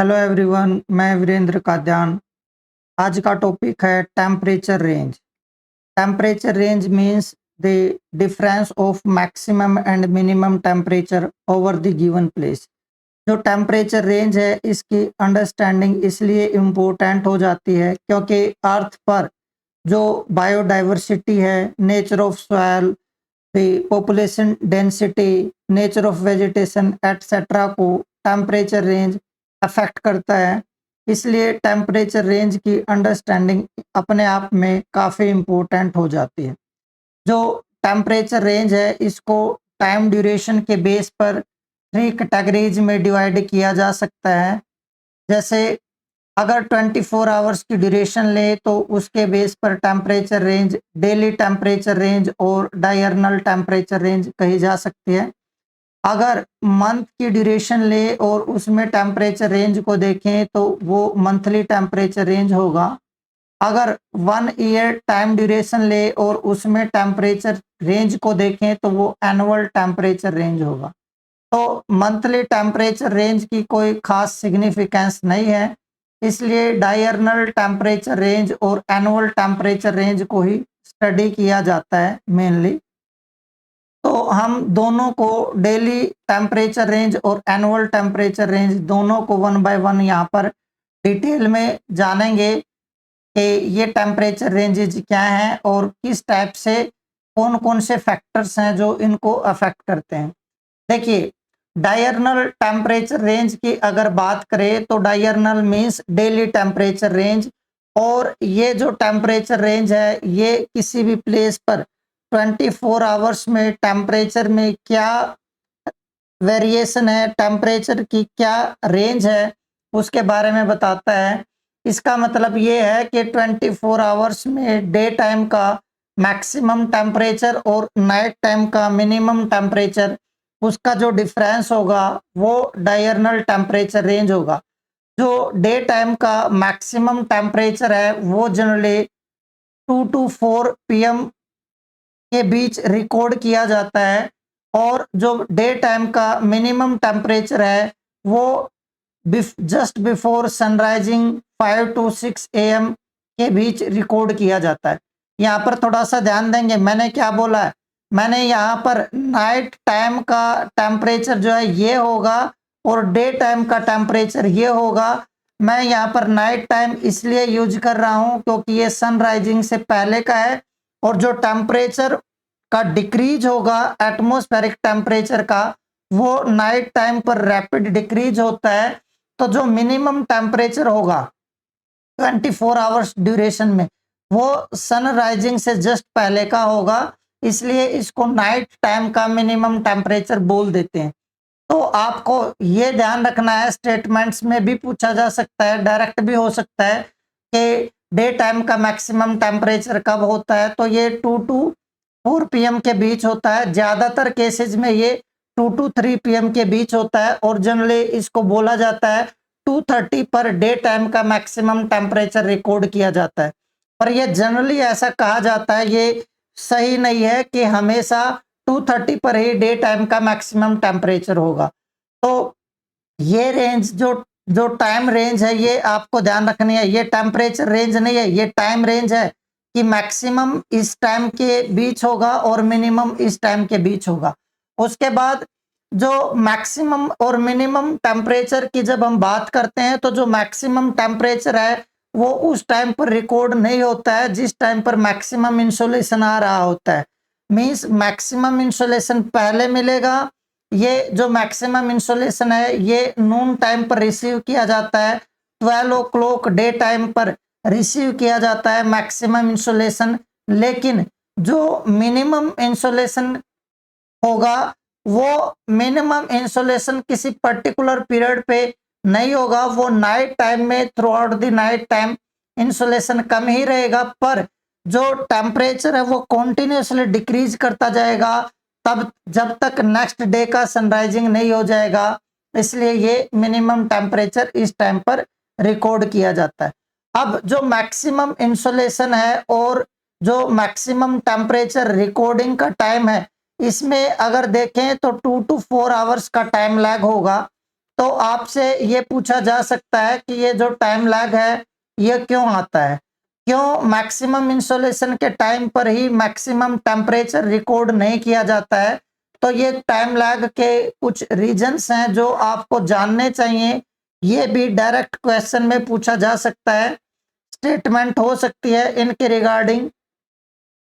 Hello everyone, मैं वीरेंद्र काद्यान। आज का टॉपिक है temperature range. Temperature range means the difference of maximum and minimum temperature over the given place. जो temperature range है इसकी अंडरस्टैंडिंग इसलिए इम्पोर्टेंट हो जाती है क्योंकि अर्थ पर जो बायोडाइवर्सिटी है, nature of soil, population density, nature of vegetation etcetera को टेम्परेचर रेंज अफेक्ट करता है। इसलिए टेम्परेचर रेंज की अंडरस्टैंडिंग अपने आप में काफ़ी इम्पोर्टेंट हो जाती है। जो टेम्परेचर रेंज है इसको टाइम ड्यूरेशन के बेस पर 3 कैटेगरीज में डिवाइड किया जा सकता है। जैसे अगर 24 आवर्स की ड्यूरेशन ले तो उसके बेस पर temperature range daily temperature range और डायरनल टेम्परेचर रेंज कही जा सकती है। अगर मंथ की ड्यूरेशन ले और उसमें टेम्परेचर रेंज को देखें तो वो मंथली टेम्परेचर रेंज होगा। अगर 1 ईयर टाइम ड्यूरेशन ले और उसमें टेम्परेचर रेंज को देखें तो वो एनुअल टेम्परेचर रेंज होगा। तो मंथली टेम्परेचर रेंज की कोई खास सिग्निफिकेंस नहीं है, इसलिए डायरनल टेम्परेचर रेंज और एनुअल टेम्परेचर रेंज को ही स्टडी किया जाता है मेनली। तो हम दोनों को डेली टेम्परेचर रेंज और एनुअल टेम्परेचर रेंज दोनों को वन बाय वन यहाँ पर डिटेल में जानेंगे कि ये टेम्परेचर रेंजेज क्या हैं और किस टाइप से कौन कौन से फैक्टर्स हैं जो इनको अफेक्ट करते हैं। देखिए, डायरनल टेम्परेचर रेंज की अगर बात करें तो diurnal means daily temperature range, और ये जो टेम्परेचर रेंज है ये किसी भी प्लेस पर 24 आवर्स में टेम्परेचर में क्या वेरिएशन है, टेम्परेचर की क्या रेंज है, उसके बारे में बताता है। इसका मतलब ये है कि 24 आवर्स में डे टाइम का मैक्सिमम टेम्परेचर और नाइट टाइम का मिनिमम टेम्परेचर, उसका जो डिफरेंस होगा वो डायरनल टेम्परेचर रेंज होगा। जो डे टाइम का मैक्सिमम टेम्परेचर है वो जनरली 2 to 4 पीएम के बीच रिकॉर्ड किया जाता है, और जो डे टाइम का मिनिमम टेम्परेचर है वो just before sunrising 5 to 6 AM के बीच रिकॉर्ड किया जाता है। यहाँ पर थोड़ा सा ध्यान देंगे, मैंने क्या बोला है, मैंने यहाँ पर नाइट टाइम का टेम्परेचर जो है ये होगा और डे टाइम का टेम्परेचर ये होगा। मैं यहाँ पर नाइट टाइम इसलिए यूज कर रहा हूँ क्योंकि ये सनराइजिंग से पहले का है, और जो टेम्परेचर का डिक्रीज होगा एटमॉस्फेरिक टेम्परेचर का वो नाइट टाइम पर रैपिड डिक्रीज होता है। तो जो मिनिमम टेम्परेचर होगा 24 आवर्स ड्यूरेशन में वो सनराइजिंग से जस्ट पहले का होगा, इसलिए इसको नाइट टाइम का मिनिमम टेम्परेचर बोल देते हैं। तो आपको ये ध्यान रखना है, स्टेटमेंट्स में भी पूछा जा सकता है, डायरेक्ट भी हो सकता है कि डे टाइम का मैक्सिमम टेम्परेचर कब होता है, तो ये 2 to 4 PM के बीच होता है। ज़्यादातर केसेस में ये 2 to 3 PM के बीच होता है, और जनरली इसको बोला जाता है 2:30 पर डे टाइम का मैक्सिमम टेम्परेचर रिकॉर्ड किया जाता है। पर यह जनरली ऐसा कहा जाता है, ये सही नहीं है कि हमेशा 2:30 पर ही डे टाइम का मैक्सिमम टेम्परेचर होगा। तो ये रेंज जो जो टाइम रेंज है ये आपको ध्यान रखनी है, ये टेम्परेचर रेंज नहीं है, ये टाइम रेंज है कि मैक्सिमम इस टाइम के बीच होगा और मिनिमम इस टाइम के बीच होगा। उसके बाद जो मैक्सिमम और मिनिमम टेम्परेचर की जब हम बात करते हैं तो जो मैक्सिमम टेम्परेचर है वो उस टाइम पर रिकॉर्ड नहीं होता है जिस टाइम पर मैक्सिमम इंसोलेशन आ रहा होता है। मींस मैक्सिमम इंसोलेशन पहले मिलेगा। ये जो मैक्सिमम इंसोलेशन है ये नून टाइम पर रिसीव किया जाता है, 12 o'clock डे टाइम पर रिसीव किया जाता है मैक्सिमम इंसोलेशन। लेकिन जो मिनिमम इंसोलेशन होगा वो मिनिमम इंसोलेशन किसी पर्टिकुलर पीरियड पे नहीं होगा, वो नाइट टाइम में throughout the night time insolation कम ही रहेगा, पर जो टेम्परेचर है वो कॉन्टिन्यूसली डिक्रीज करता जाएगा तब जब तक नेक्स्ट डे का सनराइजिंग नहीं हो जाएगा। इसलिए ये मिनिमम टेम्परेचर इस टाइम पर रिकॉर्ड किया जाता है। अब जो मैक्सिमम इंसोलेशन है और जो मैक्सिमम टेम्परेचर रिकॉर्डिंग का टाइम है, इसमें अगर देखें तो 2 to 4 आवर्स का टाइम लैग होगा। तो आपसे ये पूछा जा सकता है कि ये जो टाइम लैग है ये क्यों आता है, क्यों मैक्सिमम इंसोलेशन के टाइम पर ही मैक्सिमम टेम्परेचर रिकॉर्ड नहीं किया जाता है। तो ये टाइम लैग के कुछ रीजंस हैं जो आपको जानने चाहिए। ये भी डायरेक्ट क्वेश्चन में पूछा जा सकता है, स्टेटमेंट हो सकती है इनके रिगार्डिंग।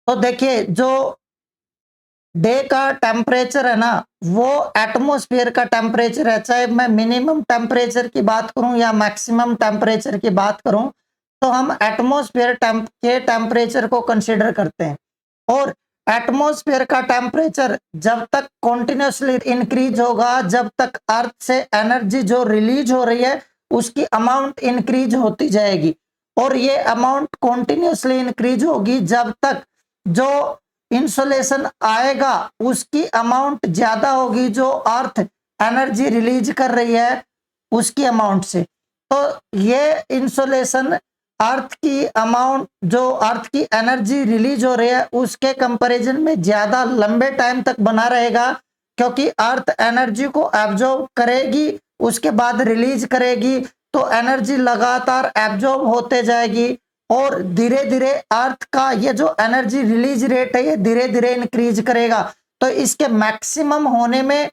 तो देखिए, जो डे का टेम्परेचर है ना, वो एटमॉस्फेयर का टेम्परेचर है। चाहे मैं मिनिमम टेम्परेचर की बात करूं या मैक्सिमम टेम्परेचर की बात करूं, तो हम एटमॉस्फेयर के टेम्परेचर को कंसीडर करते हैं। और एटमॉस्फेयर का टेम्परेचर जब तक कॉन्टिन्यूसली इंक्रीज होगा, जब तक अर्थ से एनर्जी जो रिलीज हो रही है उसकी अमाउंट इंक्रीज होती जाएगी। और ये अमाउंट कॉन्टिन्यूसली इंक्रीज होगी जब तक जो इंसोलेशन आएगा उसकी अमाउंट ज्यादा होगी जो अर्थ एनर्जी रिलीज कर रही है उसकी अमाउंट से। तो ये इंसोलेशन अर्थ की अमाउंट, जो अर्थ की एनर्जी रिलीज हो रही है उसके कंपैरिजन में ज्यादा लंबे टाइम तक बना रहेगा, क्योंकि अर्थ एनर्जी को एब्जॉर्ब करेगी उसके बाद रिलीज करेगी, तो एनर्जी लगातार एब्जॉर्ब होते जाएगी और धीरे धीरे अर्थ का ये जो एनर्जी रिलीज रेट है ये धीरे धीरे इंक्रीज करेगा। तो इसके मैक्सिमम होने में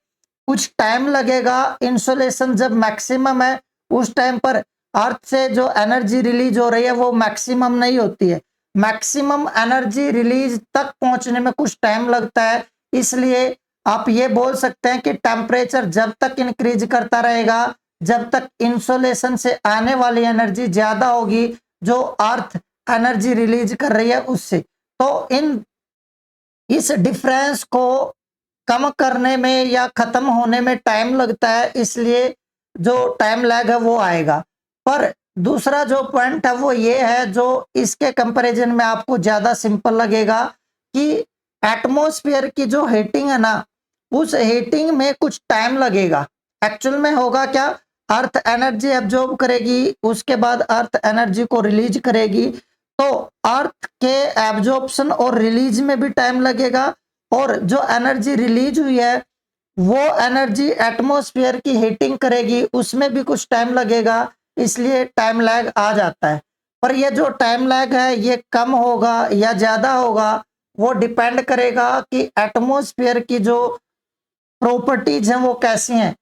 कुछ टाइम लगेगा। इंसोलेशन जब मैक्सिमम है उस टाइम पर अर्थ से जो एनर्जी रिलीज हो रही है वो मैक्सिमम नहीं होती है। मैक्सिमम एनर्जी रिलीज तक पहुंचने में कुछ टाइम लगता है। इसलिए आप ये बोल सकते हैं कि टेम्परेचर जब तक इंक्रीज करता रहेगा जब तक इंसोलेशन से आने वाली एनर्जी ज्यादा होगी जो अर्थ एनर्जी रिलीज कर रही है उससे। तो इस डिफरेंस को कम करने में या खत्म होने में टाइम लगता है, इसलिए जो टाइम लैग है वो आएगा। पर दूसरा जो पॉइंट है वो ये है, जो इसके कंपैरिजन में आपको ज्यादा सिंपल लगेगा, कि एटमॉस्फेयर की जो हीटिंग है ना, उस हीटिंग में कुछ टाइम लगेगा। एक्चुअल में होगा क्या, अर्थ एनर्जी एब्जॉर्ब करेगी उसके बाद अर्थ एनर्जी को रिलीज करेगी, तो अर्थ के एब्जॉर्प्शन और रिलीज में भी टाइम लगेगा, और जो एनर्जी रिलीज हुई है वो एनर्जी एटमॉस्फेयर की हीटिंग करेगी उसमें भी कुछ टाइम लगेगा, इसलिए टाइम लैग आ जाता है। पर ये जो टाइम लैग है ये कम होगा या ज्यादा होगा वो डिपेंड करेगा कि एटमॉस्फेयर की जो प्रॉपर्टीज हैं वो कैसी हैं।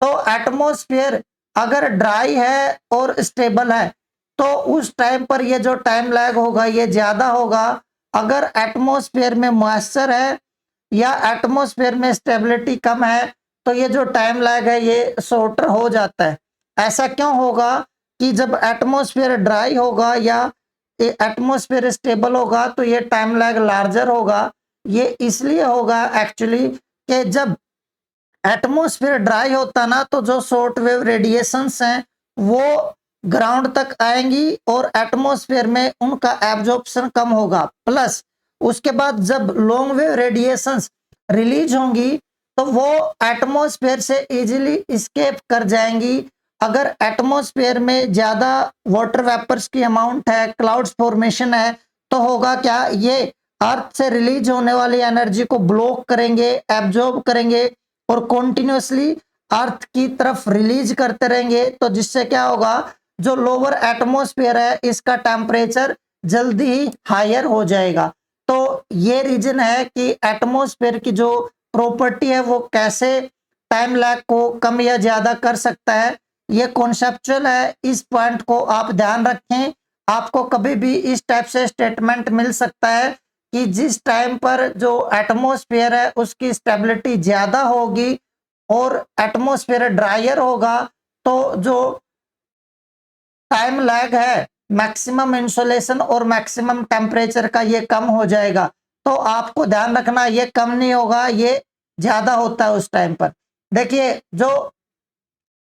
तो एटमॉस्फेयर अगर ड्राई है और स्टेबल है तो उस टाइम पर ये जो टाइम लैग होगा ये ज्यादा होगा। अगर एटमॉस्फेयर में मॉइस्चर है या एटमॉस्फेयर में स्टेबिलिटी कम है तो ये जो टाइम लैग है ये शॉर्टर हो जाता है। ऐसा क्यों होगा कि जब एटमॉस्फेयर ड्राई होगा या एटमॉस्फेयर स्टेबल होगा तो ये टाइम लैग लार्जर होगा। ये इसलिए होगा एक्चुअली कि जब एटमॉस्फेयर ड्राई होता ना तो जो शॉर्ट वेव रेडिएशंस हैं वो ग्राउंड तक आएंगी और एटमॉस्फेयर में उनका एब्जॉर्प्शन कम होगा। प्लस उसके बाद जब लॉन्ग वेव रेडिएशंस रिलीज होंगी तो वो एटमॉस्फेयर से इजीली एस्केप कर जाएंगी। अगर एटमॉस्फेयर में ज्यादा वाटर वेपर्स की अमाउंट है, क्लाउड्स फॉर्मेशन है, तो होगा क्या, ये अर्थ से रिलीज होने वाली एनर्जी को ब्लॉक करेंगे, एब्जॉर्ब करेंगे और कॉन्टिन्यूसली अर्थ की तरफ रिलीज करते रहेंगे। तो जिससे क्या होगा, जो लोअर एटमॉस्फेयर है इसका टेम्परेचर जल्दी ही हायर हो जाएगा। तो ये रीजन है कि एटमॉस्फेयर की जो प्रॉपर्टी है वो कैसे टाइम लैग को कम या ज्यादा कर सकता है। ये कॉन्सेप्चुअल है, इस पॉइंट को आप ध्यान रखें। आपको कभी भी इस टाइप से स्टेटमेंट मिल सकता है कि जिस टाइम पर जो एटमॉस्फेयर है उसकी स्टेबिलिटी ज्यादा होगी और एटमॉस्फेयर ड्रायर होगा तो जो टाइम लैग है मैक्सिमम इंसोलेशन और मैक्सिमम टेम्परेचर का ये कम हो जाएगा। तो आपको ध्यान रखना ये कम नहीं होगा, ये ज्यादा होता है उस टाइम पर। देखिए, जो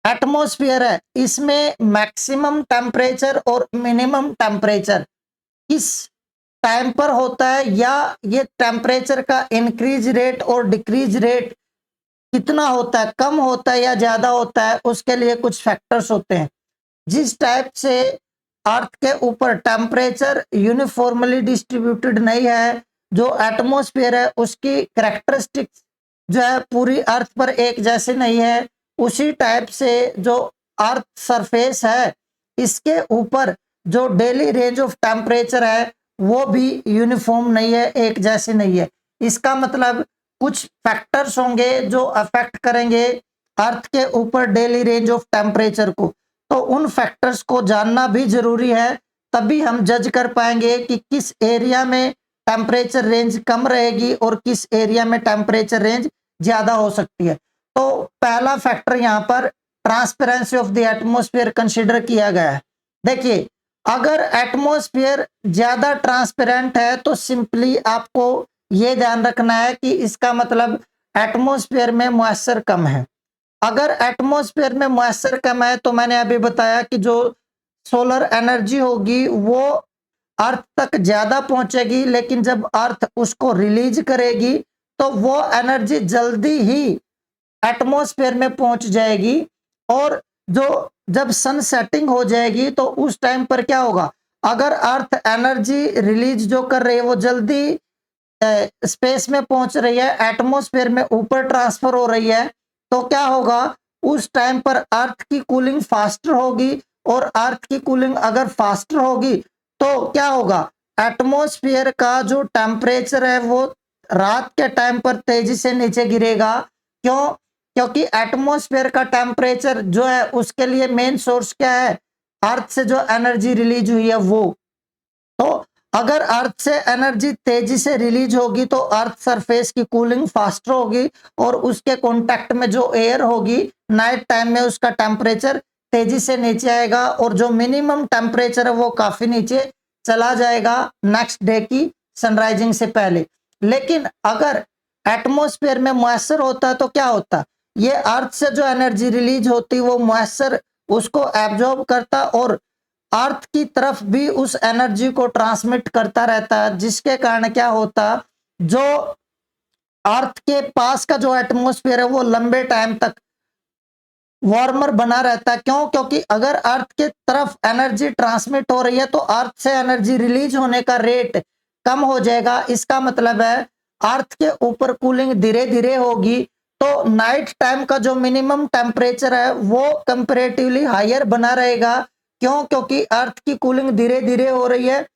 एटमॉस्फेयर है इसमें मैक्सिमम टेम्परेचर और मिनिमम टेम्परेचर किस टाइम पर होता है, या ये टेम्परेचर का इंक्रीज रेट और डिक्रीज रेट कितना होता है, कम होता है या ज्यादा होता है, उसके लिए कुछ फैक्टर्स होते हैं। जिस टाइप से अर्थ के ऊपर टेम्परेचर यूनिफॉर्मली डिस्ट्रीब्यूटेड नहीं है, जो एटमॉस्फेयर है उसकी कैरेक्टरिस्टिक्स जो है पूरी अर्थ पर एक जैसे नहीं है, उसी टाइप से जो अर्थ सरफेस है इसके ऊपर जो डेली रेंज ऑफ टेम्परेचर है वो भी यूनिफॉर्म नहीं है, एक जैसी नहीं है। इसका मतलब कुछ फैक्टर्स होंगे जो अफेक्ट करेंगे अर्थ के ऊपर डेली रेंज ऑफ टेम्परेचर को, तो उन फैक्टर्स को जानना भी जरूरी है, तभी हम जज कर पाएंगे कि किस एरिया में टेम्परेचर रेंज कम रहेगी और किस एरिया में टेम्परेचर रेंज ज्यादा हो सकती है। तो पहला फैक्टर यहाँ पर transparency of the atmosphere consider किया गया है। देखिए, अगर एटमॉस्फेयर ज्यादा ट्रांसपेरेंट है तो सिंपली आपको ये ध्यान रखना है कि इसका मतलब एटमॉस्फेयर में मॉइस्चर कम है। अगर एटमॉस्फेयर में मॉइस्चर कम है तो मैंने अभी बताया कि जो सोलर एनर्जी होगी वो अर्थ तक ज्यादा पहुंचेगी, लेकिन जब अर्थ उसको रिलीज करेगी तो वो एनर्जी जल्दी ही एटमॉस्फेयर में पहुंच जाएगी। और जो जब सन सेटिंग हो जाएगी तो उस टाइम पर क्या होगा, अगर अर्थ एनर्जी रिलीज जो कर रही है वो जल्दी स्पेस में पहुंच रही है, एटमॉस्फेयर में ऊपर ट्रांसफर हो रही है, तो क्या होगा, उस टाइम पर अर्थ की कूलिंग फास्टर होगी। और अर्थ की कूलिंग अगर फास्टर होगी तो क्या होगा, एटमॉस्फेयर का जो टेम्परेचर है वो रात के टाइम पर तेजी से नीचे गिरेगा। क्यों? क्योंकि एटमॉस्फेयर का टेम्परेचर जो है उसके लिए मेन सोर्स क्या है, अर्थ से जो एनर्जी रिलीज हुई है वो। तो अगर अर्थ से एनर्जी तेजी से रिलीज होगी तो अर्थ सरफेस की कूलिंग फास्टर होगी और उसके कांटेक्ट में जो एयर होगी नाइट टाइम में उसका टेम्परेचर तेजी से नीचे आएगा और जो मिनिमम टेम्परेचर है वो काफी नीचे चला जाएगा नेक्स्ट डे की सनराइजिंग से पहले। लेकिन अगर एटमॉस्फेयर में मॉइस्चर होता है तो क्या होता, ये अर्थ से जो एनर्जी रिलीज होती वो मॉइस्चर उसको एब्जॉर्ब करता और अर्थ की तरफ भी उस एनर्जी को ट्रांसमिट करता रहता है, जिसके कारण क्या होता, जो अर्थ के पास का जो एटमॉस्फेयर है वो लंबे टाइम तक वार्मर बना रहता है। क्यों? क्योंकि अगर अर्थ के तरफ एनर्जी ट्रांसमिट हो रही है तो अर्थ से एनर्जी रिलीज होने का रेट कम हो जाएगा। इसका मतलब है अर्थ के ऊपर कूलिंग धीरे धीरे होगी, तो नाइट टाइम का जो मिनिमम टेम्परेचर है वो कंपैरेटिवली हायर बना रहेगा। क्यों? क्योंकि अर्थ की कूलिंग धीरे धीरे हो रही है,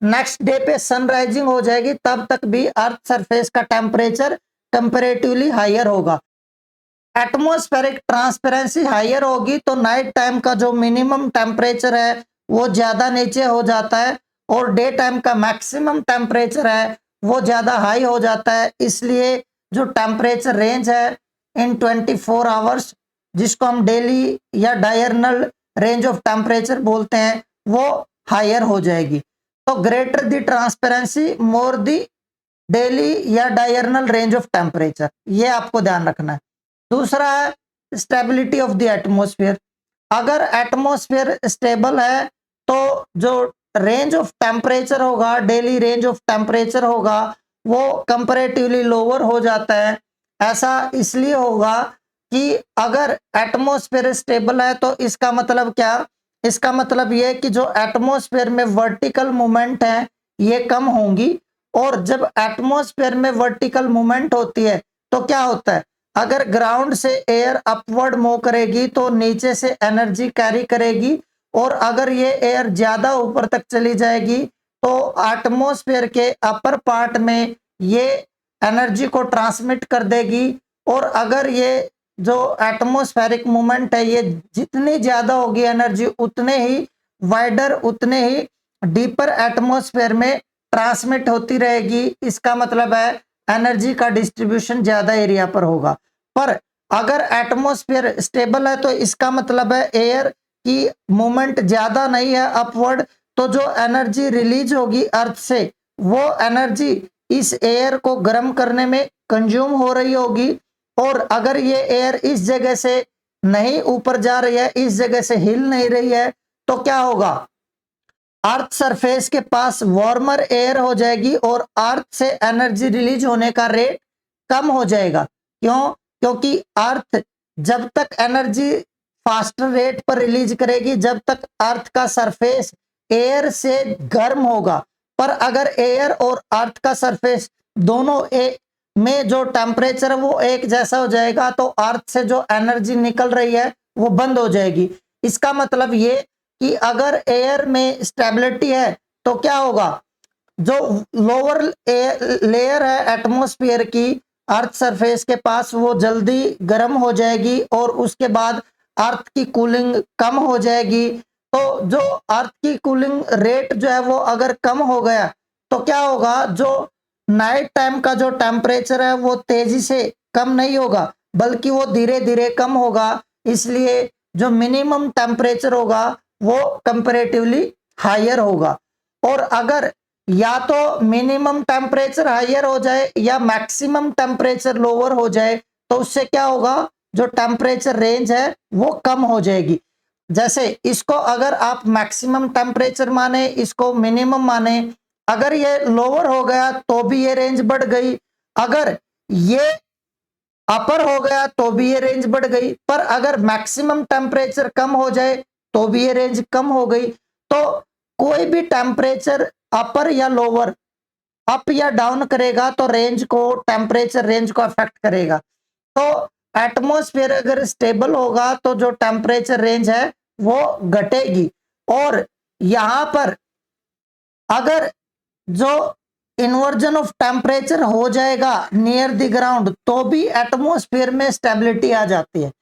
नेक्स्ट डे पे सनराइजिंग हो जाएगी तब तक भी अर्थ सरफेस का टेम्परेचर कंपैरेटिवली हायर होगा। एटमॉस्फेरिक ट्रांसपेरेंसी हायर होगी तो नाइट टाइम का जो मिनिमम टेम्परेचर है वो ज्यादा नीचे हो जाता है और डे टाइम का मैक्सिमम टेम्परेचर है वो ज्यादा हाई हो जाता है। इसलिए जो टेम्परेचर रेंज है इन 24 आवर्स, जिसको हम डेली या डायरनल रेंज ऑफ टेम्परेचर बोलते हैं, वो हायर हो जाएगी। तो greater the transparency more the daily या डायरनल रेंज ऑफ टेम्परेचर, ये आपको ध्यान रखना है। दूसरा है स्टेबिलिटी ऑफ द एटमॉस्फेयर। अगर एटमॉस्फेयर स्टेबल है तो जो रेंज ऑफ टेम्परेचर होगा, डेली रेंज ऑफ टेम्परेचर होगा, वो कंपैरेटिवली लोअर हो जाता है। ऐसा इसलिए होगा कि अगर एटमॉस्फेयर स्टेबल है तो इसका मतलब क्या, इसका मतलब ये कि जो एटमॉस्फेयर में वर्टिकल मूवमेंट है ये कम होंगी। और जब एटमॉस्फेयर में वर्टिकल मूवमेंट होती है तो क्या होता है, अगर ग्राउंड से एयर अपवर्ड मूव करेगी तो नीचे से एनर्जी कैरी करेगी, और अगर ये एयर ज्यादा ऊपर तक चली जाएगी तो एटमॉस्फेयर के अपर पार्ट में ये एनर्जी को ट्रांसमिट कर देगी। और अगर ये जो एटमॉस्फेरिक मूवमेंट है ये जितनी ज्यादा होगी एनर्जी उतने ही वाइडर, उतने ही डीपर एटमॉस्फेयर में ट्रांसमिट होती रहेगी। इसका मतलब है एनर्जी का डिस्ट्रीब्यूशन ज्यादा एरिया पर होगा। पर अगर एटमॉस्फेयर स्टेबल है तो इसका मतलब है एयर की मूवमेंट ज्यादा नहीं है अपवर्ड, तो जो एनर्जी रिलीज होगी अर्थ से वो एनर्जी इस एयर को गर्म करने में कंज्यूम हो रही होगी। और अगर ये एयर इस जगह से नहीं ऊपर जा रही है, इस जगह से हिल नहीं रही है, तो क्या होगा, अर्थ सरफेस के पास वार्मर एयर हो जाएगी और अर्थ से एनर्जी रिलीज होने का रेट कम हो जाएगा। क्यों? क्योंकि अर्थ जब तक एनर्जी फास्टर रेट पर रिलीज करेगी जब तक अर्थ का सरफेस एयर से गर्म होगा। पर अगर एयर और अर्थ का सरफेस दोनों में जो टेम्परेचर है वो एक जैसा हो जाएगा, तो अर्थ से जो एनर्जी निकल रही है वो बंद हो जाएगी। इसका मतलब ये कि अगर एयर में स्टेबिलिटी है तो क्या होगा, जो लोअर लेयर है एटमॉस्फेयर की अर्थ सरफेस के पास, वो जल्दी गर्म हो जाएगी और उसके बाद अर्थ की कूलिंग कम हो जाएगी। तो जो अर्थ की कूलिंग रेट जो है वो अगर कम हो गया तो क्या होगा, जो नाइट टाइम का जो टेम्परेचर है वो तेजी से कम नहीं होगा बल्कि वो धीरे धीरे कम होगा। इसलिए जो मिनिमम टेम्परेचर होगा वो कंपैरेटिवली हायर होगा। और अगर या तो मिनिमम टेम्परेचर हायर हो जाए या मैक्सिमम टेम्परेचर लोअर हो जाए, तो उससे क्या होगा, जो टेम्परेचर रेंज है वो कम हो जाएगी। जैसे इसको अगर आप मैक्सिमम टेम्परेचर माने, इसको मिनिमम माने, अगर ये लोअर हो गया तो भी ये रेंज बढ़ गई, अगर ये अपर हो गया तो भी ये रेंज बढ़ गई, पर अगर मैक्सिमम टेम्परेचर कम हो जाए तो भी ये रेंज कम हो गई। तो कोई भी टेम्परेचर अपर या लोअर, अप या डाउन करेगा तो रेंज को, टेम्परेचर रेंज को अफेक्ट करेगा। तो एटमॉस्फेयर अगर स्टेबल होगा तो जो टेम्परेचर रेंज है वो घटेगी। और यहां पर अगर जो इन्वर्जन ऑफ टेम्परेचर हो जाएगा नियर द ग्राउंड तो भी एटमॉस्फेयर में स्टेबिलिटी आ जाती है।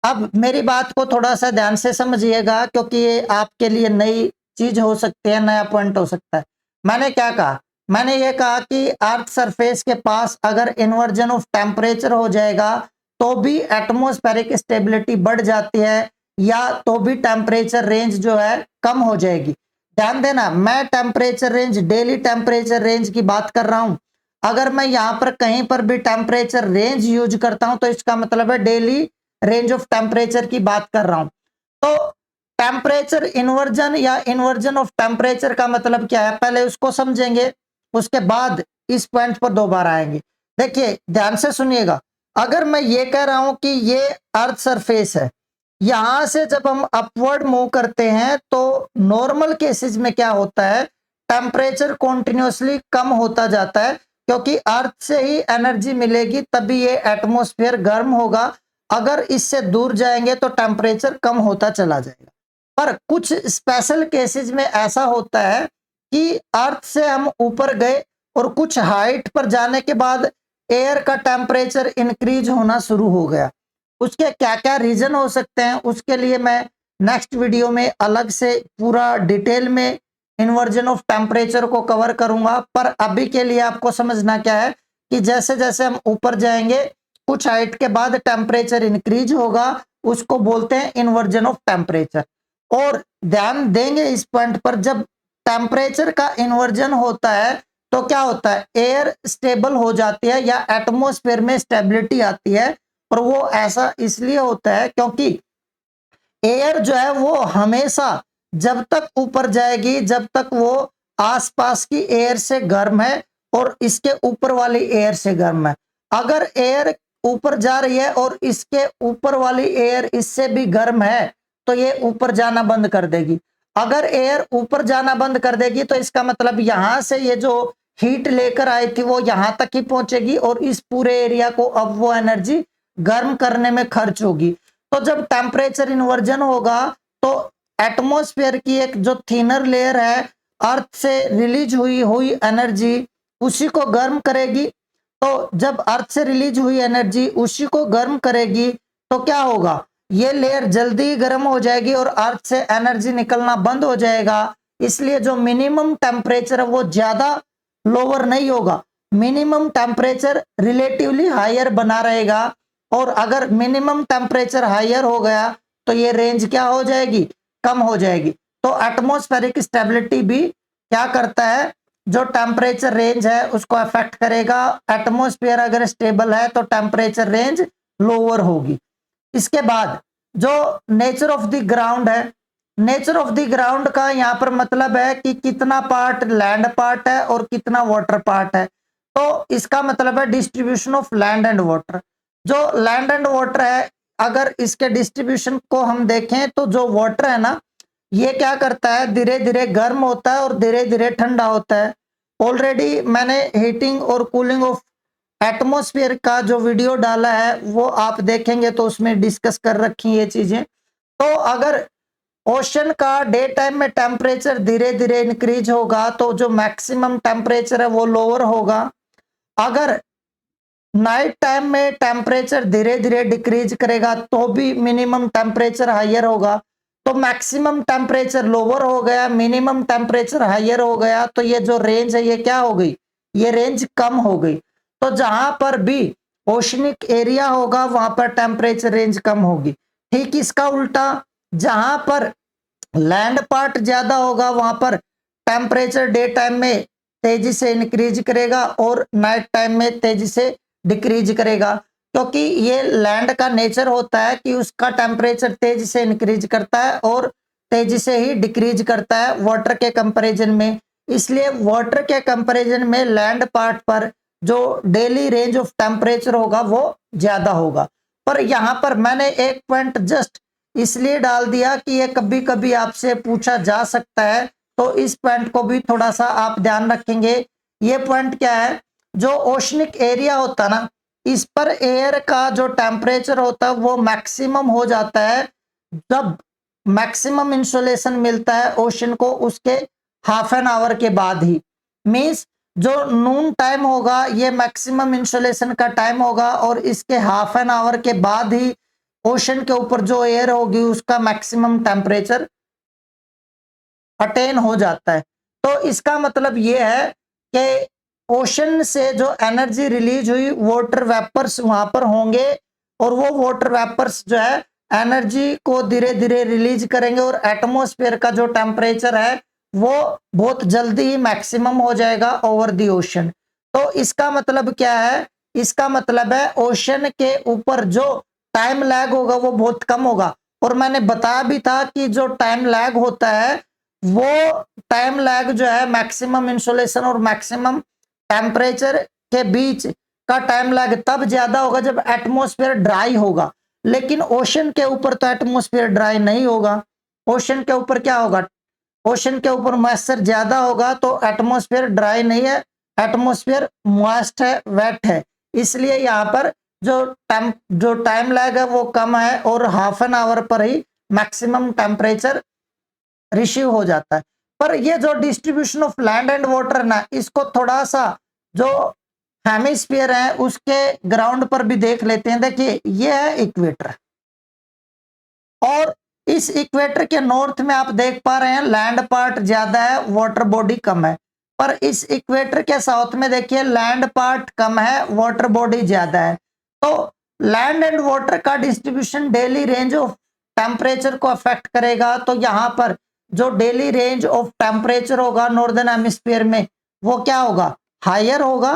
अब मेरी बात को थोड़ा सा ध्यान से समझिएगा क्योंकि ये आपके लिए नई चीज हो सकती है, नया पॉइंट हो सकता है। मैंने क्या कहा, मैंने ये कहा कि अर्थ सरफेस के पास अगर इन्वर्जन ऑफ टेम्परेचर हो जाएगा तो भी एटमॉस्फेरिक स्टेबिलिटी बढ़ जाती है, या तो भी टेम्परेचर रेंज जो है कम हो जाएगी। ध्यान देना, मैं temperature range, daily temperature range की बात कर रहा हूं। अगर मैं यहां पर कहीं पर भी टेम्परेचर रेंज यूज करता हूं तो इसका मतलब है डेली रेंज ऑफ टेम्परेचर की बात कर रहा हूं। तो टेम्परेचर इन्वर्जन या इन्वर्जन ऑफ टेम्परेचर का मतलब क्या है, पहले उसको समझेंगे, उसके बाद इस पॉइंट पर दोबारा आएंगे। देखिए ध्यान से सुनिएगा, अगर मैं ये कह रहा हूं कि ये अर्थ सरफेस है, यहां से जब हम अपवर्ड मूव करते हैं तो नॉर्मल केसेस में क्या होता है, टेम्परेचर कॉन्टिन्यूसली कम होता जाता है क्योंकि अर्थ से ही एनर्जी मिलेगी तभी ये एटमॉस्फेयर गर्म होगा। अगर इससे दूर जाएंगे तो टेम्परेचर कम होता चला जाएगा। पर कुछ स्पेशल केसेस में ऐसा होता है कि अर्थ से हम ऊपर गए और कुछ हाइट पर जाने के बाद एयर का टेम्परेचर इंक्रीज होना शुरू हो गया। उसके क्या क्या रीजन हो सकते हैं उसके लिए मैं नेक्स्ट वीडियो में अलग से पूरा डिटेल में इन्वर्जन ऑफ टेम्परेचर को कवर करूंगा। पर अभी के लिए आपको समझना क्या है कि जैसे जैसे हम ऊपर जाएंगे कुछ हाइट के बाद टेम्परेचर इंक्रीज होगा, उसको बोलते हैं इन्वर्जन ऑफ टेम्परेचर। और ध्यान देंगे इस पॉइंट पर, जब टेम्परेचर का इन्वर्जन होता है तो क्या होता है, एयर स्टेबल हो जाती है या एटमॉस्फेयर में स्टेबिलिटी आती है। और वो ऐसा इसलिए होता है क्योंकि एयर जो है वो हमेशा जब तक ऊपर जाएगी जब तक वो आसपास की एयर से गर्म है और इसके ऊपर वाली एयर से गर्म है। अगर एयर ऊपर जा रही है और इसके ऊपर वाली एयर इससे भी गर्म है तो ये ऊपर जाना बंद कर देगी। अगर एयर ऊपर जाना बंद कर देगी तो इसका मतलब यहां से ये जो हीट लेकर आई थी वो यहां तक ही पहुंचेगी और इस पूरे एरिया को अब वो एनर्जी गर्म करने में खर्च होगी। तो जब टेम्परेचर इन्वर्जन होगा तो एटमॉस्फेयर की एक जो थिनर लेयर है अर्थ से रिलीज हुई हुई एनर्जी उसी को गर्म करेगी। तो जब अर्थ से रिलीज हुई एनर्जी उसी को गर्म करेगी तो क्या होगा, ये लेयर जल्दी गर्म हो जाएगी और अर्थ से एनर्जी निकलना बंद हो जाएगा। इसलिए जो मिनिमम टेम्परेचर है वो ज्यादा लोअर नहीं होगा, मिनिमम टेम्परेचर रिलेटिवली हायर बना रहेगा। और अगर मिनिमम टेम्परेचर हायर हो गया तो ये रेंज क्या हो जाएगी, कम हो जाएगी। तो एटमॉस्फेरिक स्टेबिलिटी भी क्या करता है, जो टेम्परेचर रेंज है उसको अफेक्ट करेगा। एटमॉस्फेयर अगर स्टेबल है तो टेम्परेचर रेंज लोअर होगी। इसके बाद जो नेचर ऑफ द ग्राउंड है, नेचर ऑफ द ग्राउंड का यहाँ पर मतलब है कि कितना पार्ट लैंड पार्ट है और कितना वाटर पार्ट है। तो इसका मतलब है distribution of land and water. जो लैंड एंड वाटर है अगर इसके डिस्ट्रीब्यूशन को हम देखें तो जो वाटर है ना ये क्या करता है, धीरे धीरे गर्म होता है और धीरे धीरे ठंडा होता है। ऑलरेडी मैंने हीटिंग और कूलिंग ऑफ एटमॉस्फेयर का जो वीडियो डाला है वो आप देखेंगे तो उसमें डिस्कस कर रखी ये चीजें। तो अगर ओशन का डे टाइम में टेम्परेचर धीरे धीरे इंक्रीज होगा तो जो मैक्सिमम टेम्परेचर है वो लोअर होगा। अगर नाइट टाइम में टेम्परेचर धीरे धीरे डिक्रीज करेगा तो भी मिनिमम टेम्परेचर हायर होगा। तो मैक्सिमम टेम्परेचर लोअर हो गया, मिनिमम टेम्परेचर हायर हो गया, तो ये जो रेंज है ये क्या हो गई, ये रेंज कम हो गई। तो जहां पर भी ओशनिक एरिया होगा वहां पर टेम्परेचर रेंज कम होगी। ठीक इसका उल्टा, जहां पर लैंड पार्ट ज्यादा होगा वहां पर टेम्परेचर डे टाइम में तेजी से इंक्रीज करेगा और नाइट टाइम में तेजी से डिक्रीज करेगा, क्योंकि ये लैंड का नेचर होता है कि उसका टेम्परेचर तेजी से इंक्रीज करता है और तेजी से ही डिक्रीज करता है वाटर के कंपैरिजन में। इसलिए वाटर के कंपैरिजन में लैंड पार्ट पर जो डेली रेंज ऑफ टेम्परेचर होगा वो ज्यादा होगा। पर यहाँ पर मैंने एक पॉइंट जस्ट इसलिए डाल दिया कि ये कभी कभी आपसे पूछा जा सकता है, तो इस पॉइंट को भी थोड़ा सा आप ध्यान रखेंगे। ये पॉइंट क्या है, जो ओशनिक एरिया होता है ना, इस पर एयर का जो टेम्परेचर होता है वो मैक्सिमम हो जाता है जब मैक्सिमम इंसोलेशन मिलता है ओशन को उसके हाफ एन आवर के बाद ही। मींस जो नून टाइम होगा ये मैक्सिमम इंसोलेशन का टाइम होगा और इसके हाफ एन आवर के बाद ही ओशन के ऊपर जो एयर होगी उसका मैक्सिमम टेम्परेचर अटेन हो जाता है। तो इसका मतलब ये है कि ओशन से जो एनर्जी रिलीज हुई वाटर वेपर्स वहां पर होंगे और वो वाटर वेपर्स जो है एनर्जी को धीरे धीरे रिलीज करेंगे और एटमॉस्फेयर का जो टेम्परेचर है वो बहुत जल्दी ही मैक्सिमम हो जाएगा ओवर द ओशन। तो इसका मतलब क्या है, इसका मतलब है ओशन के ऊपर जो टाइम लैग होगा वो बहुत कम होगा। और मैंने बताया भी था कि जो टाइम लैग होता है वो टाइम लैग जो है मैक्सिमम इंसोलेशन और मैक्सिमम टेम्परेचर के बीच का टाइम लैग तब ज्यादा होगा जब एटमॉस्फेयर ड्राई होगा। लेकिन ओशन के ऊपर तो एटमॉस्फेयर ड्राई नहीं होगा। ओशन के ऊपर क्या होगा, ओशन के ऊपर मॉइस्चर ज्यादा होगा, तो एटमॉस्फेयर ड्राई नहीं है, एटमॉस्फेयर मॉइस्ट है, वेट है। इसलिए यहाँ पर जो टाइम लैग है वो कम है और हाफ एन आवर पर ही मैक्सिमम टेम्परेचर रिसीव हो जाता है। पर ये जो distribution of land and water ना, इसको थोड़ा सा जो हेमिस्फीयर है उसके ग्राउंड पर भी देख लेते हैं। देखिए ये है इक्वेटर और इस इक्वेटर के नॉर्थ में आप देख पा रहे हैं लैंड पार्ट ज्यादा है, वाटर बॉडी कम है। पर इस इक्वेटर के साउथ में देखिए लैंड पार्ट कम है, वाटर बॉडी ज्यादा है। तो लैंड एंड वाटर का distribution daily range of temperature को अफेक्ट करेगा। तो यहाँ पर जो डेली रेंज ऑफ टेम्परेचर होगा नॉर्दर्न हेमिस्फीयर में वो क्या होगा, हायर होगा,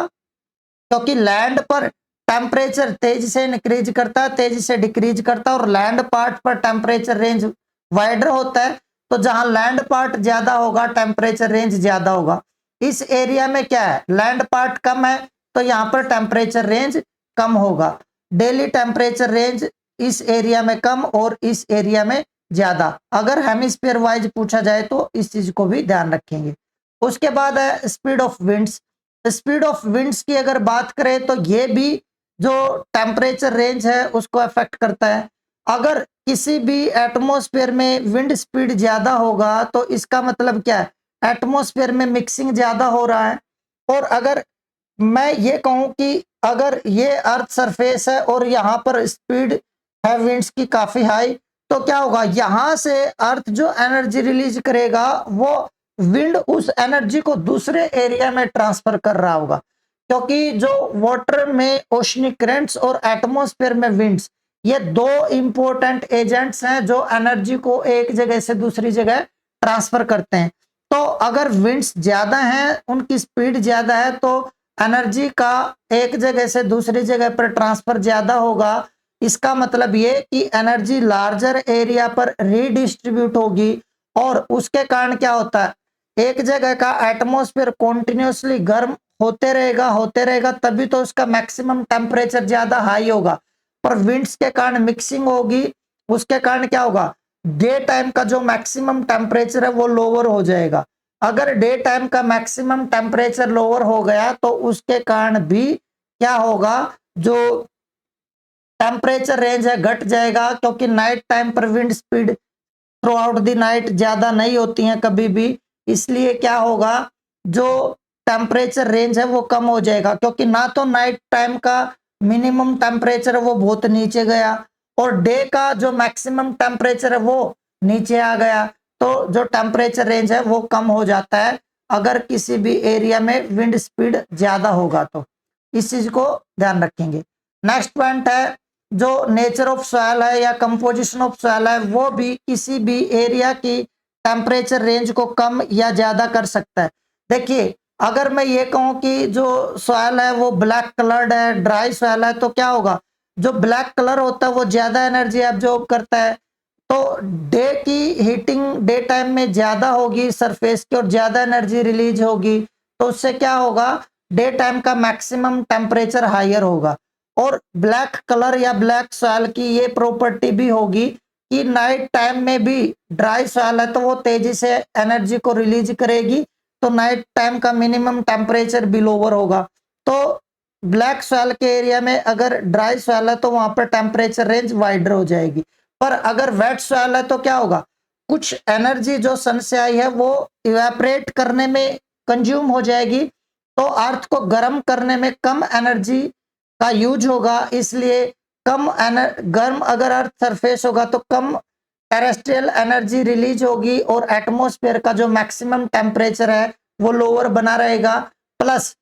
क्योंकि लैंड पर टेम्परेचर तेजी से इंक्रीज करता है, तेजी से डिक्रीज करता है और लैंड पार्ट पर टेम्परेचर रेंज वाइडर होता है। तो जहां लैंड पार्ट ज्यादा होगा टेम्परेचर रेंज ज्यादा होगा। इस एरिया में क्या है, लैंड पार्ट कम है तो यहाँ पर टेम्परेचर रेंज कम होगा। डेली टेम्परेचर रेंज इस एरिया में कम और इस एरिया में ज्यादा। अगर हेमिस्फीयर वाइज पूछा जाए तो इस चीज को भी ध्यान रखेंगे। उसके बाद है speed of winds. Speed of winds की अगर बात करें तो ये भी जो टेम्परेचर रेंज है उसको अफेक्ट करता है। अगर किसी भी एटमॉस्फेयर में विंड स्पीड ज्यादा होगा तो इसका मतलब क्या है, एटमॉस्फेयर में मिक्सिंग ज्यादा हो रहा है। और अगर मैं ये कहूं कि अगर ये अर्थ सरफेस है और यहाँ पर स्पीड है विंड्स की काफी हाई, तो क्या होगा, यहां से अर्थ जो एनर्जी रिलीज करेगा वो विंड उस एनर्जी को दूसरे एरिया में ट्रांसफर कर रहा होगा। क्योंकि जो वाटर में ओशनिक करंट्स और एटमॉस्फेयर में विंड्स, ये दो इंपॉर्टेंट एजेंट्स हैं जो एनर्जी को एक जगह से दूसरी जगह ट्रांसफर करते हैं। तो अगर विंड्स ज्यादा हैं, उनकी स्पीड ज्यादा है, तो एनर्जी का एक जगह से दूसरी जगह पर ट्रांसफर ज्यादा होगा। इसका मतलब ये कि एनर्जी लार्जर एरिया पर रीडिस्ट्रीब्यूट होगी और उसके कारण क्या होता है, एक जगह का एटमॉस्फेयर कॉन्टिन्यूसली गर्म होते रहेगा तभी तो उसका मैक्सिमम टेम्परेचर ज्यादा हाई होगा। पर विंड्स के कारण मिक्सिंग होगी, उसके कारण क्या होगा, डे टाइम का जो मैक्सिमम टेम्परेचर है वो लोअर हो जाएगा। अगर डे टाइम का मैक्सिमम टेम्परेचर लोअर हो गया तो उसके कारण भी क्या होगा, जो टेम्परेचर रेंज है घट जाएगा, क्योंकि नाइट टाइम पर wind speed through out the night ज्यादा नहीं होती हैं कभी भी। इसलिए क्या होगा, जो टेम्परेचर रेंज है वो कम हो जाएगा, क्योंकि ना तो नाइट टाइम का मिनिमम टेम्परेचर वो बहुत नीचे गया और डे का जो मैक्सिमम टेम्परेचर है वो नीचे आ गया। तो जो टेम्परेचर रेंज है वो कम हो जाता है अगर किसी भी एरिया में विंड स्पीड ज्यादा होगा तो। इस चीज को ध्यान रखेंगे। नेक्स्ट पॉइंट है, जो नेचर ऑफ सॉइल है या कंपोजिशन ऑफ सॉइल है वो भी किसी भी एरिया की टेम्परेचर रेंज को कम या ज्यादा कर सकता है। देखिए, अगर मैं ये कहूं कि जो सॉइल है वो ब्लैक कलर्ड है, ड्राई सॉइल है, तो क्या होगा, जो ब्लैक कलर होता है वो ज्यादा एनर्जी एब्जॉर्ब करता है। तो डे की हीटिंग डे टाइम में ज्यादा होगी सरफेस की और ज्यादा एनर्जी रिलीज होगी, तो उससे क्या होगा, डे टाइम का मैक्सिमम टेम्परेचर हायर होगा। और ब्लैक कलर या ब्लैक सॉइल की ये प्रॉपर्टी भी होगी कि नाइट टाइम में भी ड्राई सॉइल है तो वो तेजी से एनर्जी को रिलीज करेगी, तो नाइट टाइम का मिनिमम टेम्परेचर भी लोअर होगा। तो ब्लैक सॉइल के एरिया में अगर ड्राई सॉइल है तो वहां पर टेम्परेचर रेंज वाइडर हो जाएगी। पर अगर वेट सॉइल है तो क्या होगा, कुछ एनर्जी जो सन से आई है वो इवेपरेट करने में कंज्यूम हो जाएगी, तो अर्थ को गर्म करने में कम एनर्जी का यूज होगा। इसलिए गर्म अगर अर्थ सरफेस होगा तो कम टेरेस्ट्रियल एनर्जी रिलीज होगी और एटमॉस्फेयर का जो मैक्सिमम टेम्परेचर है वो लोअर बना रहेगा। प्लस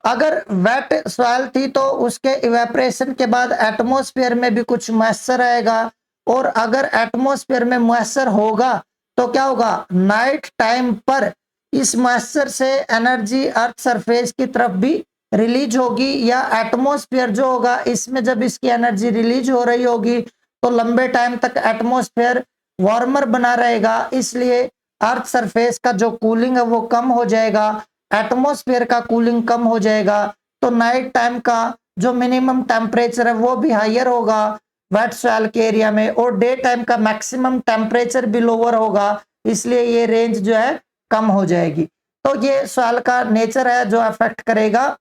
अगर वेट सॉइल थी तो उसके इवेपरेशन के बाद एटमॉस्फेयर में भी कुछ मॉइस्चर आएगा, और अगर एटमॉस्फेयर में मॉइस्चर होगा तो क्या होगा, नाइट टाइम पर इस मॉइस्चर से एनर्जी अर्थ सरफेस की तरफ भी रिलीज होगी, या एटमॉस्फेयर जो होगा इसमें जब इसकी एनर्जी रिलीज हो रही होगी तो लंबे टाइम तक एटमॉस्फेयर वार्मर बना रहेगा। इसलिए अर्थ सरफेस का जो कूलिंग है वो कम हो जाएगा, एटमॉस्फेयर का कूलिंग कम हो जाएगा, तो नाइट टाइम का जो मिनिमम टेम्परेचर है वो भी हायर होगा वेट सॉइल के एरिया में, और डे टाइम का मैक्सिमम टेम्परेचर भी लोअर होगा, इसलिए ये रेंज जो है कम हो जाएगी। तो ये सॉइल का नेचर है जो अफेक्ट करेगा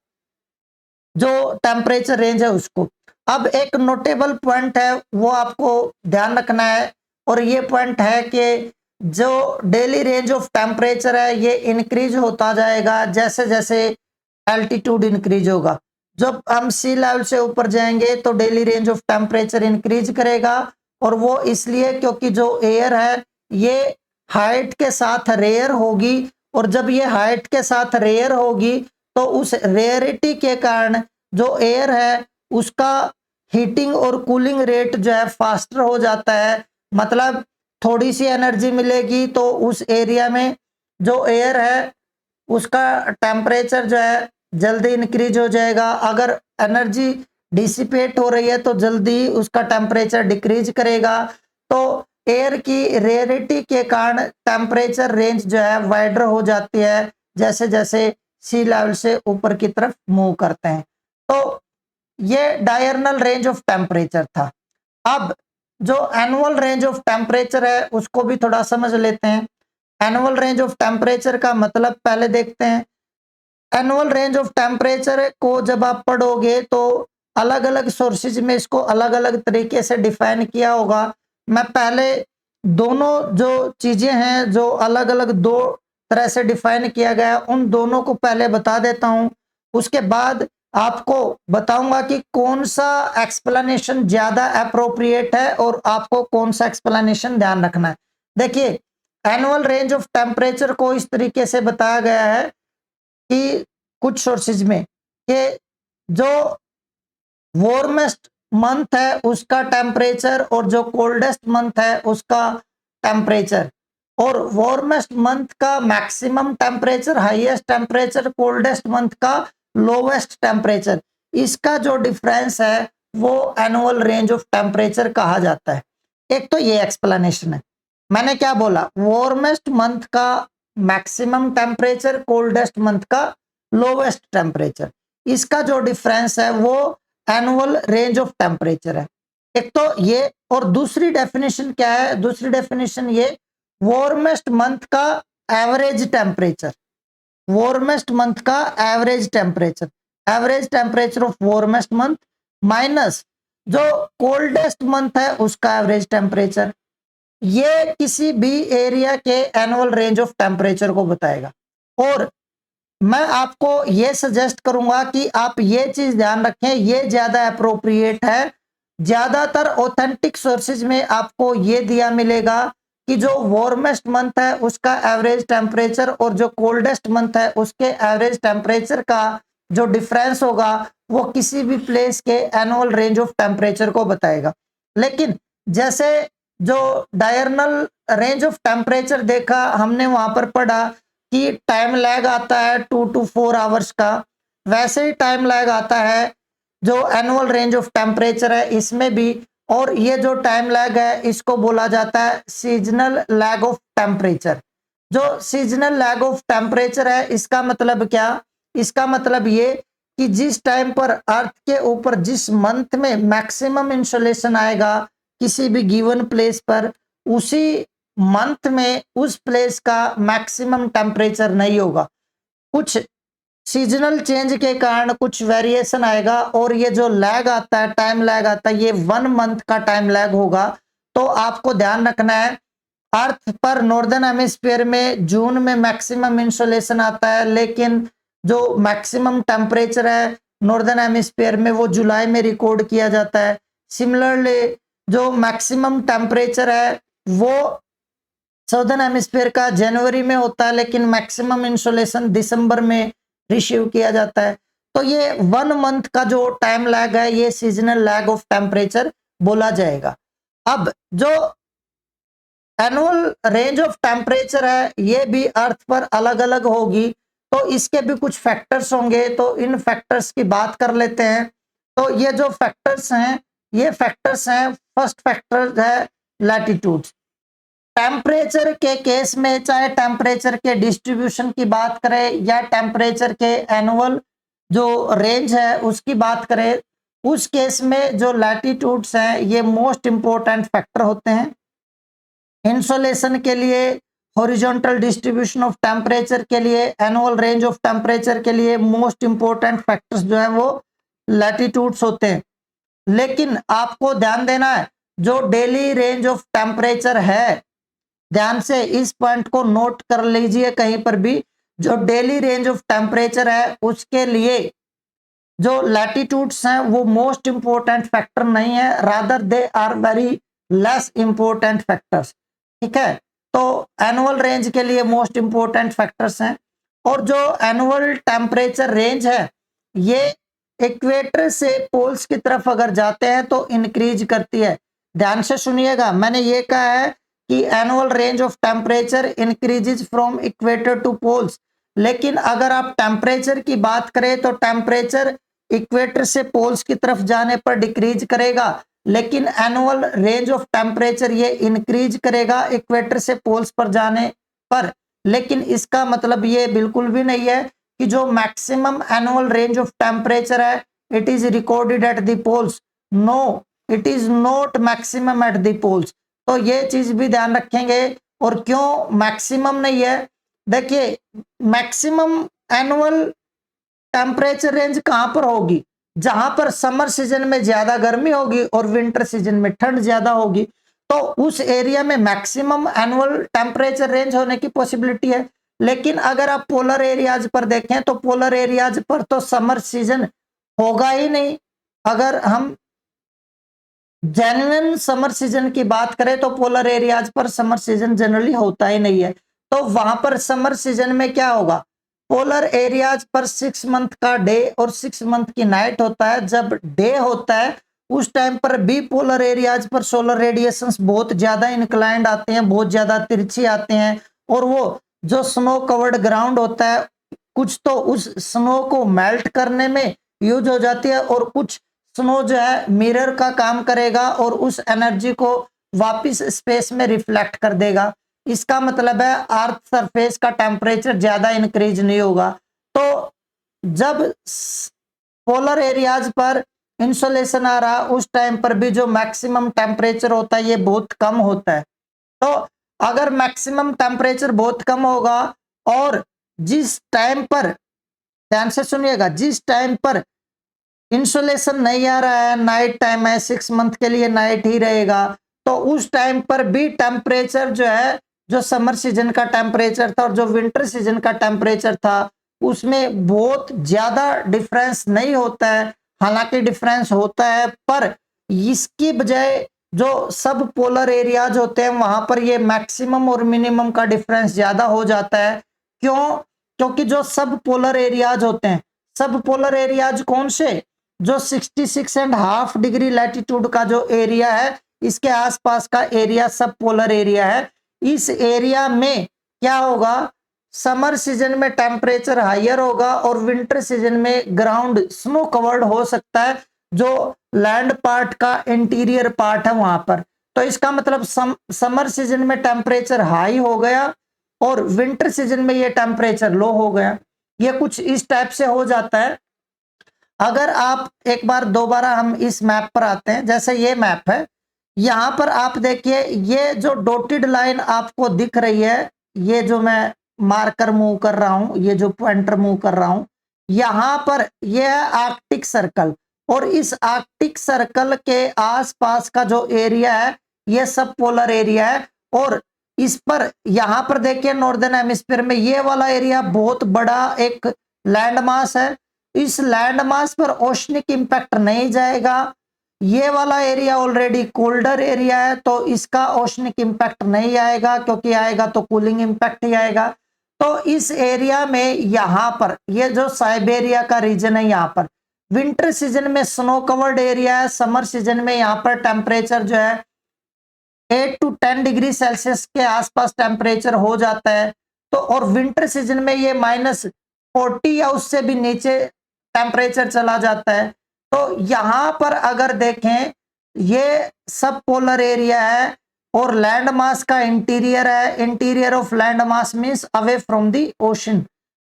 जो टेम्परेचर रेंज है उसको। अब एक नोटेबल पॉइंट है वो आपको ध्यान रखना है, और ये पॉइंट है कि जो डेली रेंज ऑफ टेम्परेचर है ये इंक्रीज होता जाएगा जैसे जैसे एल्टीट्यूड इंक्रीज होगा। जब हम सी लेवल से ऊपर जाएंगे तो daily range of temperature increase करेगा, और वो इसलिए क्योंकि जो एयर है ये हाइट के साथ रेयर होगी, और जब ये हाइट के साथ रेयर होगी तो उस रेयरिटी के कारण जो एयर है उसका हीटिंग और कूलिंग रेट जो है फास्टर हो जाता है। मतलब थोड़ी सी एनर्जी मिलेगी तो उस एरिया में जो एयर है उसका टेम्परेचर जो है जल्दी इंक्रीज हो जाएगा। अगर एनर्जी डिसिपेट हो रही है तो जल्दी उसका टेम्परेचर डिक्रीज करेगा। तो एयर की रेयरिटी के कारण टेम्परेचर रेंज जो है वाइडर हो जाती है जैसे जैसे सी लेवल से ऊपर की तरफ मूव करते हैं। तो ये डायरनल रेंज ऑफ टेम्परेचर था। अब जो एनुअल रेंज ऑफ टेम्परेचर है उसको भी थोड़ा समझ लेते हैं। एनुअल रेंज ऑफ टेम्परेचर का मतलब पहले देखते हैं। एनुअल रेंज ऑफ टेम्परेचर को जब आप पढ़ोगे तो अलग अलग सोर्सेज में इसको अलग अलग तरीके से डिफाइन किया होगा। मैं पहले दोनों जो चीजें हैं जो अलग अलग दो तरह से डिफाइन किया गया उन दोनों को पहले बता देता हूं, उसके बाद आपको बताऊंगा कि कौन सा एक्सप्लेनेशन ज्यादा अप्रोप्रिएट है और आपको कौन सा एक्सप्लेनेशन ध्यान रखना है। देखिए, एनुअल रेंज ऑफ टेम्परेचर को इस तरीके से बताया गया है कि कुछ सोर्सेज में कि जो वार्मेस्ट मंथ है उसका टेम्परेचर और जो कोल्डेस्ट मंथ है उसका टेम्परेचर, और वार्मेस्ट मंथ का maximum temperature, highest temperature, coldest month का लोवेस्ट टेम्परेचर, इसका जो डिफरेंस है वो एनुअल रेंज ऑफ टेम्परेचर कहा जाता है। एक तो ये एक्सप्लेनेशन है। मैंने क्या बोला, वार्मेस्ट मंथ का मैक्सिमम टेम्परेचर, कोल्डेस्ट मंथ का लोवेस्ट टेम्परेचर, इसका जो डिफरेंस है वो एनुअल रेंज ऑफ टेम्परेचर है। एक तो ये, और दूसरी डेफिनेशन क्या है, दूसरी डेफिनेशन ये, वार्मेस्ट मंथ का एवरेज टेम्परेचर, वार्मेस्ट मंथ का average temperature. Average temperature of warmest month minus जो कोल्डेस्ट मंथ है उसका एवरेज टेम्परेचर। ये किसी भी एरिया के एनुअल रेंज ऑफ टेम्परेचर को बताएगा। और मैं आपको ये सजेस्ट करूंगा कि आप ये चीज ध्यान रखें, ये ज्यादा अप्रोप्रिएट है। ज्यादातर ऑथेंटिक सोर्सेज में आपको ये दिया मिलेगा कि जो वार्मेस्ट मंथ है उसका एवरेज टेम्परेचर और जो कोल्डेस्ट मंथ है उसके एवरेज टेम्परेचर का जो डिफरेंस होगा वो किसी भी प्लेस के एनुअल रेंज ऑफ टेम्परेचर को बताएगा। लेकिन जैसे जो डायरनल रेंज ऑफ टेम्परेचर देखा हमने, वहां पर पढ़ा कि टाइम लैग आता है 2 to 4 आवर्स का, वैसे ही टाइम लैग आता है जो एनुअल रेंज ऑफ टेम्परेचर है इसमें भी। और ये जो टाइम लैग है इसको बोला जाता है सीजनल लैग ऑफ टेम्परेचर। जो सीजनल लैग ऑफ टेम्परेचर है इसका मतलब क्या, इसका मतलब ये कि जिस टाइम पर अर्थ के ऊपर जिस मंथ में मैक्सिमम इंसोलेशन आएगा किसी भी गिवन प्लेस पर, उसी मंथ में उस प्लेस का मैक्सिमम टेम्परेचर नहीं होगा। कुछ सीजनल चेंज के कारण कुछ वेरिएशन आएगा और ये जो लैग आता है, टाइम लैग आता है, ये 1 मंथ का टाइम लैग होगा। तो आपको ध्यान रखना है अर्थ पर नॉर्दर्न हेमिस्फीयर में जून में मैक्सिमम इंसोलेशन आता है, लेकिन जो मैक्सिमम टेम्परेचर है नॉर्दर्न हेमिस्फीयर में वो जुलाई में रिकॉर्ड किया जाता है। सिमिलरली जो मैक्सिमम टेम्परेचर है वो साउदर्न हेमिस्फीयर का जनवरी में होता है, लेकिन मैक्सिमम इंसोलेशन दिसंबर में रिसीव किया जाता है। तो ये 1 मंथ का जो टाइम लैग है ये सीजनल लैग ऑफ टेम्परेचर बोला जाएगा। अब जो एनुअल रेंज ऑफ टेम्परेचर है ये भी अर्थ पर अलग अलग होगी, तो इसके भी कुछ फैक्टर्स होंगे, तो इन फैक्टर्स की बात कर लेते हैं। तो ये जो फैक्टर्स हैं ये फैक्टर्स हैं, फर्स्ट फैक्टर है लैटिट्यूड। टेम्परेचर के केस में चाहे टेम्परेचर के डिस्ट्रीब्यूशन की बात करें या टेम्परेचर के एनुअल जो रेंज है उसकी बात करें, उस केस में जो लैटिट्यूड्स हैं ये मोस्ट इंपॉर्टेंट फैक्टर होते हैं। इंसोलेशन के लिए, हॉरिजॉन्टल डिस्ट्रीब्यूशन ऑफ टेम्परेचर के लिए, एनुअल रेंज ऑफ टेम्परेचर के लिए मोस्ट इंपॉर्टेंट फैक्टर्स जो है वो लैटिट्यूड्स होते हैं। लेकिन आपको ध्यान देना है जो डेली रेंज ऑफ टेम्परेचर है, ध्यान से इस पॉइंट को नोट कर लीजिए कहीं पर भी, जो डेली रेंज ऑफ टेम्परेचर है उसके लिए जो लैटिट्यूड्स हैं वो मोस्ट इंपॉर्टेंट फैक्टर नहीं है, rather they are very less important factors. ठीक है, तो एनुअल रेंज के लिए मोस्ट इंपॉर्टेंट फैक्टर्स हैं। और जो एनुअल टेम्परेचर रेंज है ये इक्वेटर से पोल्स की तरफ अगर जाते हैं तो इंक्रीज करती है। ध्यान से सुनिएगा, मैंने ये कहा है कि annual range of temperature increases from equator to poles, लेकिन अगर आप टेम्परेचर की बात करें तो टेम्परेचर इक्वेटर से पोल्स की तरफ जाने पर डिक्रीज करेगा, लेकिन एनुअल रेंज ऑफ टेम्परेचर ये इंक्रीज करेगा इक्वेटर से पोल्स पर जाने पर। लेकिन इसका मतलब ये बिल्कुल भी नहीं है कि जो maximum annual range of temperature है it is recorded at the poles. No, it is not maximum at the poles. तो ये चीज भी ध्यान रखेंगे। और क्यों मैक्सिमम नहीं है, देखिए मैक्सिमम एनुअल टेम्परेचर रेंज कहां पर होगी, जहां पर समर सीजन में ज्यादा गर्मी होगी और विंटर सीजन में ठंड ज्यादा होगी, तो उस एरिया में मैक्सिमम एनुअल टेम्परेचर रेंज होने की पॉसिबिलिटी है। लेकिन अगर आप पोलर एरियाज पर देखें तो पोलर एरियाज पर तो समर सीजन होगा ही नहीं। अगर हम जेन्युइन समर सीजन की बात करें तो पोलर एरियाज पर समर सीजन जनरली होता ही नहीं है। तो वहां पर समर सीजन में क्या होगा, पोलर एरियाज पर 6 मंथ का डे और 6 मंथ की नाइट होता है। जब डे होता है उस टाइम पर भी पोलर एरियाज पर सोलर रेडिएशंस बहुत ज्यादा इंक्लाइंड आते हैं, बहुत ज्यादा तिरछी आते हैं, और वो जो स्नो कवर्ड ग्राउंड होता है कुछ तो उस स्नो को मेल्ट करने में यूज हो जाती है और कुछ स्नो जो है मिरर का काम करेगा और उस एनर्जी को वापस स्पेस में रिफ्लेक्ट कर देगा। इसका मतलब है अर्थ सरफेस का टेम्परेचर ज्यादा इंक्रीज नहीं होगा। तो जब पोलर एरियाज पर इंसोलेशन आ रहा उस टाइम पर भी जो मैक्सिमम टेम्परेचर होता है ये बहुत कम होता है। तो अगर मैक्सिमम टेम्परेचर बहुत कम होगा और जिस टाइम पर ध्यान से सुनिएगा, जिस टाइम पर इंसोलेशन नहीं आ रहा है, नाइट टाइम है, 6 मंथ के लिए नाइट ही रहेगा, तो उस टाइम पर भी टेम्परेचर जो है, जो समर सीजन का टेम्परेचर था और जो विंटर सीजन का टेम्परेचर था, उसमें बहुत ज्यादा डिफरेंस नहीं होता है। हालांकि डिफरेंस होता है, पर इसकी बजाय जो सब पोलर एरियाज होते हैं वहां पर ये मैक्सिमम और मिनिमम का डिफरेंस ज्यादा हो जाता है। क्यों? क्योंकि जो सब पोलर एरियाज होते हैं, सब पोलर एरियाज कौन से? जो 66.5 डिग्री लैटिट्यूड का जो एरिया है, इसके आसपास का एरिया सब पोलर एरिया है। इस एरिया में क्या होगा, समर सीजन में टेम्परेचर हायर होगा और विंटर सीजन में ग्राउंड स्नो कवर्ड हो सकता है, जो लैंड पार्ट का इंटीरियर पार्ट है वहां पर। तो इसका मतलब समर सीजन में टेम्परेचर हाई हो गया और विंटर सीजन में ये टेम्परेचर लो हो गया। ये कुछ इस टाइप से हो जाता है। अगर आप एक बार दोबारा हम इस मैप पर आते हैं, जैसे ये मैप है, यहां पर आप देखिए ये जो डॉटेड लाइन आपको दिख रही है, ये जो मैं मार्कर मूव कर रहा हूं, ये जो पॉइंटर मूव कर रहा हूं, यहां पर यह है आर्कटिक सर्कल, और इस आर्कटिक सर्कल के आसपास का जो एरिया है ये सब पोलर एरिया है। और इस पर यहां पर देखिए नॉर्दर्न हेमिस्फीयर में ये वाला एरिया बहुत बड़ा एक लैंड मास है। इस लैंड मास पर ओशनिक इंपैक्ट नहीं जाएगा। ये वाला एरिया ऑलरेडी कोल्डर एरिया है, तो इसका ओशनिक इंपैक्ट नहीं आएगा, क्योंकि आएगा तो कूलिंग इंपैक्ट ही आएगा। तो इस एरिया में यहां पर ये जो साइबेरिया का रीजन है, यहां पर विंटर सीजन में स्नो कवर्ड एरिया है, समर सीजन में यहां पर टेम्परेचर जो है 8 to 10 डिग्री सेल्सियस के आसपास टेम्परेचर हो जाता है। तो और विंटर सीजन में ये -40 या उससे भी नीचे टेम्परेचर चला जाता है। तो यहां पर अगर देखें, ये सब पोलर एरिया है और लैंड मास का इंटीरियर है। Interior of land mass means away from the ocean,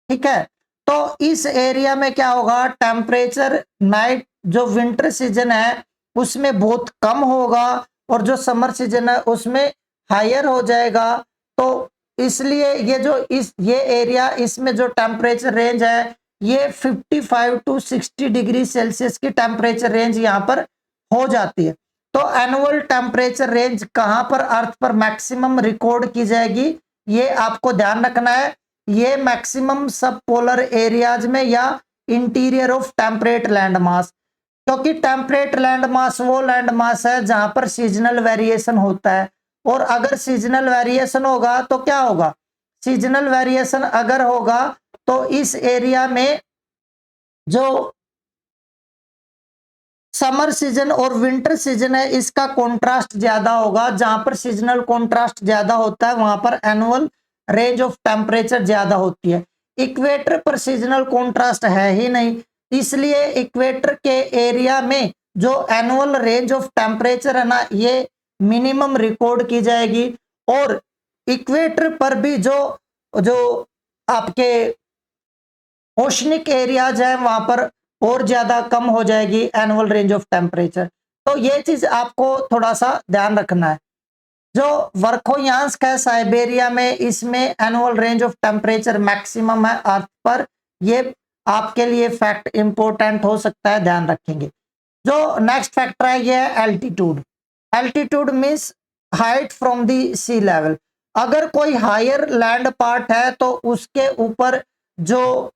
ठीक है। तो इस एरिया में क्या होगा, टेम्परेचर नाइट जो विंटर सीजन है उसमें बहुत कम होगा और जो समर सीजन है उसमें हायर हो जाएगा। तो इसलिए ये जो ये एरिया, इसमें जो टेम्परेचर रेंज है ये 55 to 60 डिग्री सेल्सियस की टेम्परेचर रेंज यहाँ पर हो जाती है। तो एनुअल टेम्परेचर रेंज कहां पर अर्थ पर मैक्सिमम रिकॉर्ड की जाएगी, ये आपको ध्यान रखना है। ये मैक्सिमम सब पोलर एरियाज में या interior of temperate land mass, क्योंकि टेम्परेट लैंड मास वो लैंड मास है जहां पर सीजनल वेरिएशन होता है। और अगर सीजनल वेरिएशन होगा तो क्या होगा, सीजनल वेरिएशन अगर होगा तो इस एरिया में जो समर सीजन और विंटर सीजन है इसका कॉन्ट्रास्ट ज्यादा होगा। जहां पर सीजनल कॉन्ट्रास्ट ज्यादा होता है वहां पर एनुअल रेंज ऑफ टेम्परेचर ज्यादा होती है। इक्वेटर पर सीजनल कॉन्ट्रास्ट है ही नहीं, इसलिए इक्वेटर के एरिया में जो एनुअल रेंज ऑफ टेम्परेचर है ना, ये मिनिमम रिकॉर्ड की जाएगी। और इक्वेटर पर भी जो जो आपके ओशनिक एरियाज है वहां पर और ज्यादा कम हो जाएगी एनुअल रेंज ऑफ टेम्परेचर। तो ये चीज आपको थोड़ा सा ध्यान रखना है। जो वर्खोयांस्क है साइबेरिया में, इसमें annual range of temperature maximum है अर्थ पर। ये आपके लिए फैक्ट इंपॉर्टेंट हो सकता है, ध्यान रखेंगे। जो नेक्स्ट फैक्टर है ये है altitude. Altitude means height from the sea level. अगर कोई हायर लैंड पार्ट है तो उसके ऊपर जो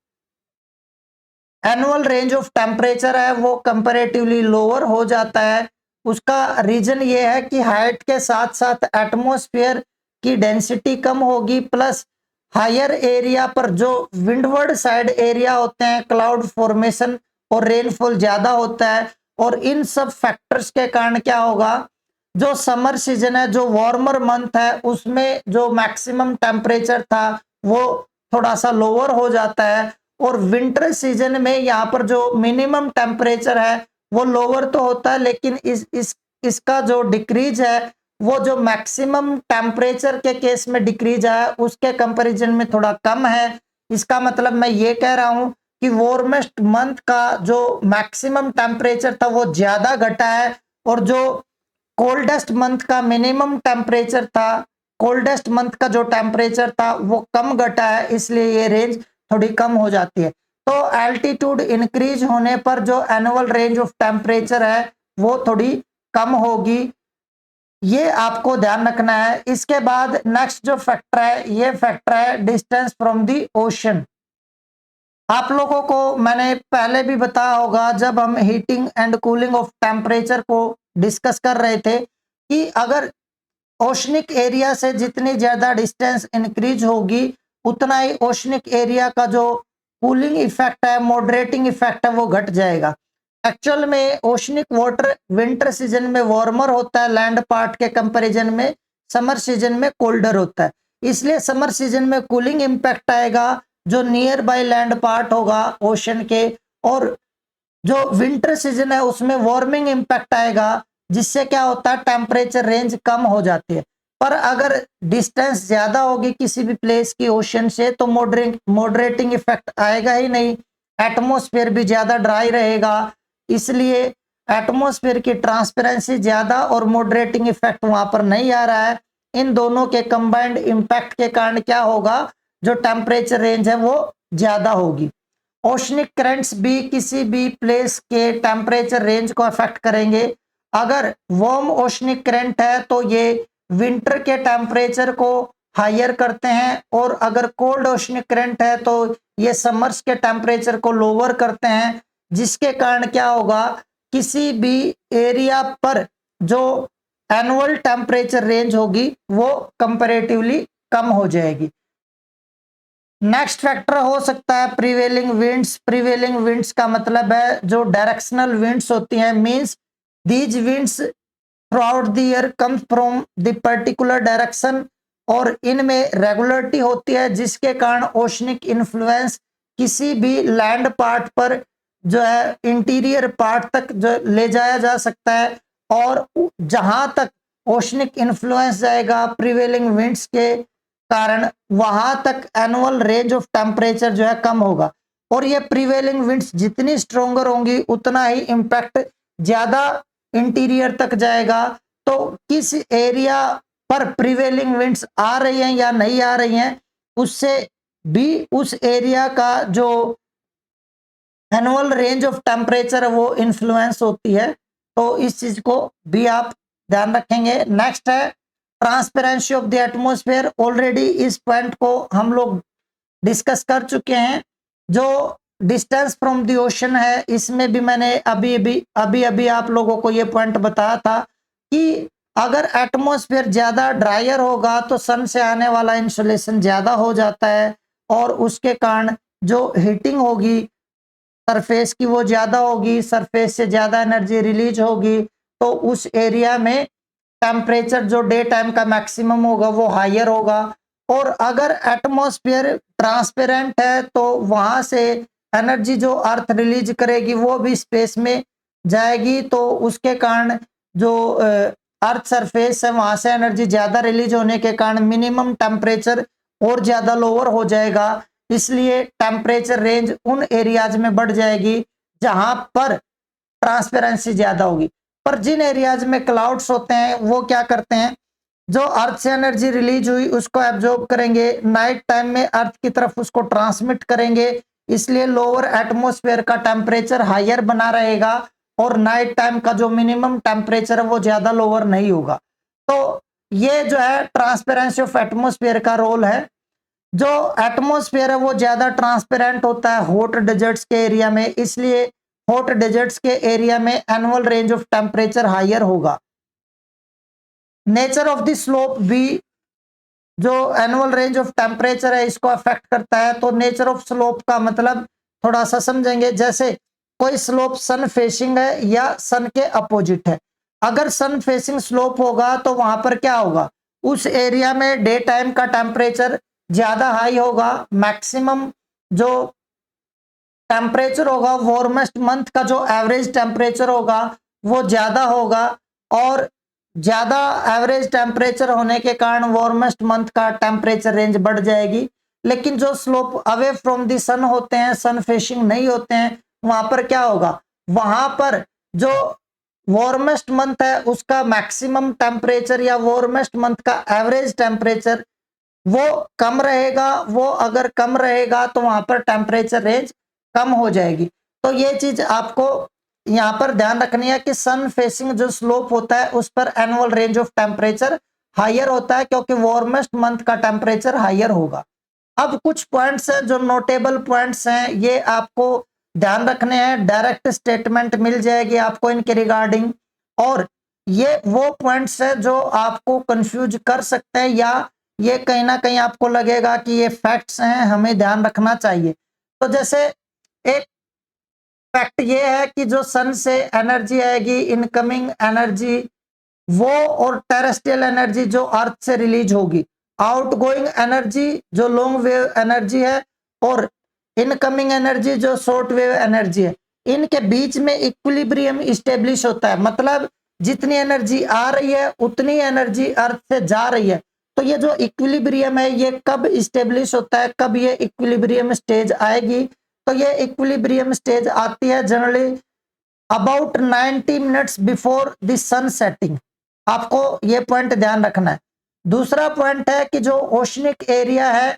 एनुअल रेंज ऑफ टेम्परेचर है वो कंपैरेटिवली लोअर हो जाता है। उसका रीजन ये है कि हाइट के साथ साथ एटमॉस्फेयर की डेंसिटी कम होगी, प्लस हायर एरिया पर जो विंडवर्ड साइड एरिया होते हैं क्लाउड फॉर्मेशन और रेनफॉल ज्यादा होता है। और इन सब फैक्टर्स के कारण क्या होगा, जो समर सीजन है, जो वार्मर मंथ है, उसमें जो मैक्सिमम टेम्परेचर था वो थोड़ा सा लोअर हो जाता है। और विंटर सीजन में यहाँ पर जो मिनिमम टेम्परेचर है वो लोअर तो होता है, लेकिन इसका जो डिक्रीज है वो जो मैक्सिमम टेम्परेचर के केस में डिक्रीज है उसके कंपैरिजन में थोड़ा कम है। इसका मतलब मैं ये कह रहा हूं कि वार्मेस्ट मंथ का जो मैक्सिमम टेम्परेचर था वो ज्यादा घटा है, और जो कोल्डेस्ट मंथ का मिनिमम टेम्परेचर था, कोल्डेस्ट मंथ का जो टेम्परेचर था वो कम घटा है, इसलिए ये रेंज थोड़ी कम हो जाती है। तो एल्टीट्यूड इंक्रीज होने पर जो एनुअल रेंज ऑफ टेम्परेचर है वो थोड़ी कम होगी, ये आपको ध्यान रखना है। इसके बाद नेक्स्ट जो फैक्टर है, ये फैक्टर है डिस्टेंस फ्रॉम द ओशन। आप लोगों को मैंने पहले भी बताया होगा जब हम heating and cooling of temperature को डिस्कस कर रहे थे कि अगर ओशनिक एरिया से जितनी ज्यादा डिस्टेंस इंक्रीज होगी उतना ही ओशनिक एरिया का जो कूलिंग इफेक्ट है, मॉडरेटिंग इफेक्ट है, वो घट जाएगा। एक्चुअल में ओशनिक वाटर विंटर सीजन में वार्मर होता है लैंड पार्ट के कंपैरिजन में, समर सीजन में कोल्डर होता है, इसलिए समर सीजन में कूलिंग इम्पैक्ट आएगा जो नियर बाय लैंड पार्ट होगा ओशन के, और जो विंटर सीजन है उसमें वार्मिंग इम्पैक्ट आएगा, जिससे क्या होता है टेम्परेचर रेंज कम हो जाती है। पर अगर डिस्टेंस ज्यादा होगी किसी भी प्लेस की ओशन से तो मॉडरेटिंग इफेक्ट आएगा ही नहीं, एटमॉस्फेयर भी ज्यादा ड्राई रहेगा, इसलिए एटमॉस्फेयर की ट्रांसपेरेंसी ज्यादा और मॉडरेटिंग इफेक्ट वहां पर नहीं आ रहा है। इन दोनों के कंबाइंड इम्पैक्ट के कारण क्या होगा, जो टेम्परेचर रेंज है वो ज्यादा होगी। ओशनिक करंट्स भी किसी भी प्लेस के टेम्परेचर रेंज को अफेक्ट करेंगे। अगर वार्म ओशनिक करंट है तो ये विंटर के टेम्परेचर को हायर करते हैं, और अगर कोल्ड ओशनिक करंट है तो ये समर्स के टेम्परेचर को लोअर करते हैं, जिसके कारण क्या होगा, किसी भी एरिया पर जो एनुअल टेम्परेचर रेंज होगी वो कंपैरेटिवली कम हो जाएगी। नेक्स्ट फैक्टर हो सकता है प्रिवेलिंग विंड्स। प्रिवेलिंग विंड्स का मतलब है जो डायरेक्शनल विंड्स होती हैं, means these winds throughout the year comes from the particular direction, और इनमें रेगुलरिटी होती है जिसके कारण ओशनिक इन्फ्लुएंस किसी भी लैंड पार्ट पर जो है इंटीरियर पार्ट तक जो ले जाया जा सकता है, और जहां तक ओशनिक इन्फ्लुएंस जाएगा प्रिवेलिंग विंड्स के कारण वहां तक एनुअल रेंज ऑफ टेम्परेचर जो है कम होगा, और ये प्रिवेलिंग विंड्स जितनी स्ट्रोंगर होंगी उतना ही इम्पैक्ट ज्यादा इंटीरियर तक जाएगा। तो किस एरिया पर प्रिवेलिंग विंड्स आ रही हैं या नहीं आ रही हैं उससे भी उस एरिया का जो एनुअल रेंज ऑफ टेम्परेचर है वो इन्फ्लुएंस होती है, तो इस चीज को भी आप ध्यान रखेंगे। नेक्स्ट है transparency of the atmosphere. Already इस पॉइंट को हम लोग डिस्कस कर चुके हैं। जो डिस्टेंस फ्रॉम द ओशन है इसमें भी मैंने अभी आप लोगों को ये पॉइंट बताया था कि अगर एटमॉस्फेयर ज्यादा ड्रायर होगा तो सन से आने वाला इंसुलेशन ज्यादा हो जाता है, और उसके कारण जो हीटिंग होगी सरफेस की वो ज्यादा होगी, सरफेस से ज्यादा एनर्जी रिलीज होगी, तो उस एरिया में टेम्परेचर जो डे टाइम का मैक्सिमम होगा वो हायर होगा। और अगर एटमॉस्फेयर ट्रांसपेरेंट है तो वहां से एनर्जी जो अर्थ रिलीज करेगी वो भी स्पेस में जाएगी, तो उसके कारण जो अर्थ सरफेस है वहां से एनर्जी ज्यादा रिलीज होने के कारण मिनिमम टेम्परेचर और ज्यादा लोअर हो जाएगा, इसलिए टेम्परेचर रेंज उन एरियाज में बढ़ जाएगी जहां पर ट्रांसपेरेंसी ज्यादा होगी। पर जिन एरियाज में क्लाउड्स होते हैं वो क्या करते हैं, जो अर्थ से एनर्जी रिलीज हुई उसको एब्जॉर्ब करेंगे, नाइट टाइम में अर्थ की तरफ उसको ट्रांसमिट करेंगे, इसलिए लोअर एटमॉस्फेयर का टेम्परेचर हायर बना रहेगा और नाइट टाइम का जो मिनिमम टेम्परेचर है वो ज्यादा लोअर नहीं होगा। तो ये जो है ट्रांसपेरेंसी ऑफ एटमॉस्फेयर का रोल है। जो एटमॉस्फेयर है वो ज्यादा ट्रांसपेरेंट होता है हॉट डेजर्ट्स के एरिया में, इसलिए हॉट डेजर्ट्स के एरिया में annual range of temperature higher होगा। नेचर ऑफ द स्लोप भी जो एनुअल रेंज ऑफ टेम्परेचर है इसको अफेक्ट करता है। तो नेचर ऑफ स्लोप का मतलब थोड़ा सा समझेंगे, जैसे कोई स्लोप सन फेसिंग है या सन के अपोजिट है। अगर सन फेसिंग स्लोप होगा तो वहां पर क्या होगा, उस एरिया में डे टाइम का टेम्परेचर ज्यादा हाई होगा, मैक्सिमम जो टेम्परेचर होगा वार्मेस्ट मंथ का जो एवरेज टेम्परेचर होगा वो ज्यादा होगा, और ज्यादा एवरेज टेम्परेचर होने के कारण वार्मेस्ट मंथ का टेम्परेचर रेंज बढ़ जाएगी। लेकिन जो स्लोप अवे फ्रॉम द सन होते हैं, सन फेसिंग नहीं होते हैं, वहां पर क्या होगा, वहां पर जो वार्मेस्ट मंथ है उसका मैक्सिमम टेम्परेचर या वार्मेस्ट मंथ का एवरेज टेम्परेचर वो कम रहेगा। वो अगर कम रहेगा तो वहां पर टेम्परेचर रेंज कम हो जाएगी। तो ये चीज आपको यहाँ पर ध्यान रखनी है कि सन फेसिंग जो स्लोप होता है उस पर annual range of temperature higher होता है, क्योंकि वार्मेस्ट मंथ का टेम्परेचर हायर होगा। अब कुछ पॉइंट्स हैं जो नोटेबल पॉइंट्स हैं, ये आपको ध्यान रखने हैं। डायरेक्ट स्टेटमेंट मिल जाएगी आपको इनके रिगार्डिंग, और ये वो पॉइंट्स हैं जो आपको कंफ्यूज कर सकते हैं, या ये कहीं ना कहीं आपको लगेगा कि ये फैक्ट्स हैं, हमें ध्यान रखना चाहिए। तो जैसे एक फैक्ट ये है कि जो सन से एनर्जी आएगी, इनकमिंग एनर्जी वो, और टेरेस्ट्रियल एनर्जी जो अर्थ से रिलीज होगी, आउटगोइंग एनर्जी जो लॉन्ग वेव एनर्जी है, और इनकमिंग एनर्जी जो शॉर्ट वेव एनर्जी है, इनके बीच में इक्विलिब्रियम स्टेब्लिश होता है। मतलब जितनी एनर्जी आ रही है उतनी एनर्जी अर्थ से जा रही है। तो ये जो इक्विलिब्रियम है ये कब स्टेब्लिश होता है, कब ये इक्विलिब्रियम स्टेज आएगी? तो ये इक्विलिब्रियम स्टेज आती है generally about 90 minutes before the sun setting. आपको ये पॉइंट ध्यान रखना है। दूसरा पॉइंट है कि जो ओशनिक एरिया है,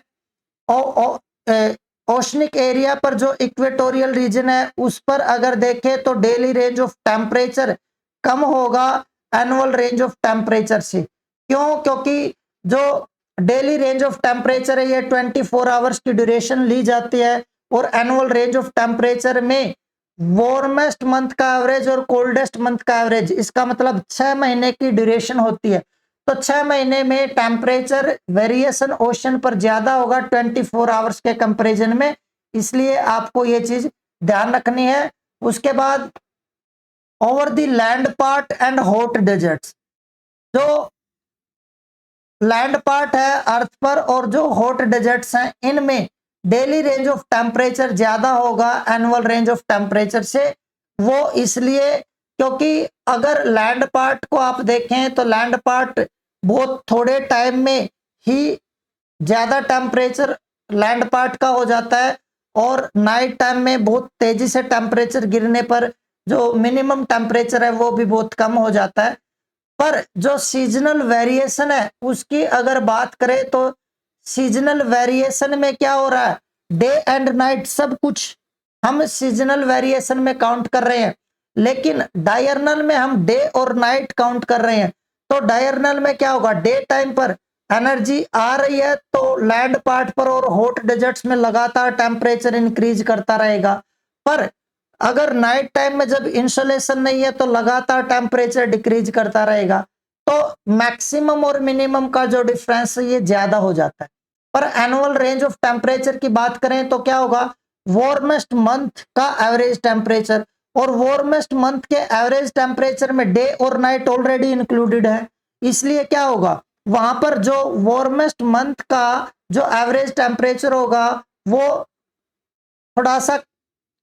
ओशनिक एरिया पर जो इक्वेटोरियल रीजन है उस पर अगर देखें तो डेली रेंज ऑफ टेम्परेचर कम होगा एनुअल रेंज ऑफ टेम्परेचर से। क्यों? क्योंकि जो डेली रेंज ऑफ टेम्परेचर है ये 24 आवर्स की ड्यूरेशन ली जाती है, और एनुअल रेंज ऑफ टेम्परेचर में वार्मेस्ट मंथ का एवरेज और कोल्डेस्ट मंथ का एवरेज, इसका मतलब 6 महीने की ड्यूरेशन होती है। तो 6 महीने में टेम्परेचर वेरिएशन ओशन पर ज्यादा होगा 24 आवर्स के कंपैरिजन में, इसलिए आपको ये चीज ध्यान रखनी है। उसके बाद over the land part and hot deserts, जो लैंड पार्ट है अर्थ पर और जो हॉट डेजर्ट्स हैं इनमें डेली रेंज ऑफ टेम्परेचर ज्यादा होगा एनुअल रेंज ऑफ टेम्परेचर से। वो इसलिए क्योंकि अगर लैंड पार्ट को आप देखें तो लैंड पार्ट बहुत थोड़े टाइम में ही ज्यादा टेम्परेचर लैंड पार्ट का हो जाता है, और नाइट टाइम में बहुत तेजी से टेम्परेचर गिरने पर जो मिनिमम टेम्परेचर है वो भी बहुत कम हो जाता है। पर जो सीजनल वेरिएशन है उसकी अगर बात करें तो सीजनल वेरिएशन में क्या हो रहा है, डे एंड नाइट सब कुछ हम सीजनल वेरिएशन में काउंट कर रहे हैं, लेकिन डायरनल में हम डे और नाइट काउंट कर रहे हैं। तो डायरनल में क्या होगा, डे टाइम पर एनर्जी आ रही है तो लैंड पार्ट पर और हॉट डेजर्ट्स में लगातार टेम्परेचर इंक्रीज करता रहेगा, पर अगर नाइट टाइम में जब इंसोलेशन नहीं है तो लगातार टेम्परेचर डिक्रीज करता रहेगा। तो मैक्सिमम और मिनिमम का जो डिफरेंस है ये ज्यादा हो जाता है। पर एनुअल रेंज ऑफ टेम्परेचर की बात करें तो क्या होगा, वार्मेस्ट मंथ का एवरेज टेम्परेचर, और वार्मेस्ट मंथ के एवरेज टेम्परेचर में डे और नाइट ऑलरेडी इंक्लूडेड है, इसलिए क्या होगा वहां पर जो वार्मेस्ट मंथ का जो एवरेज टेम्परेचर होगा वो थोड़ा सा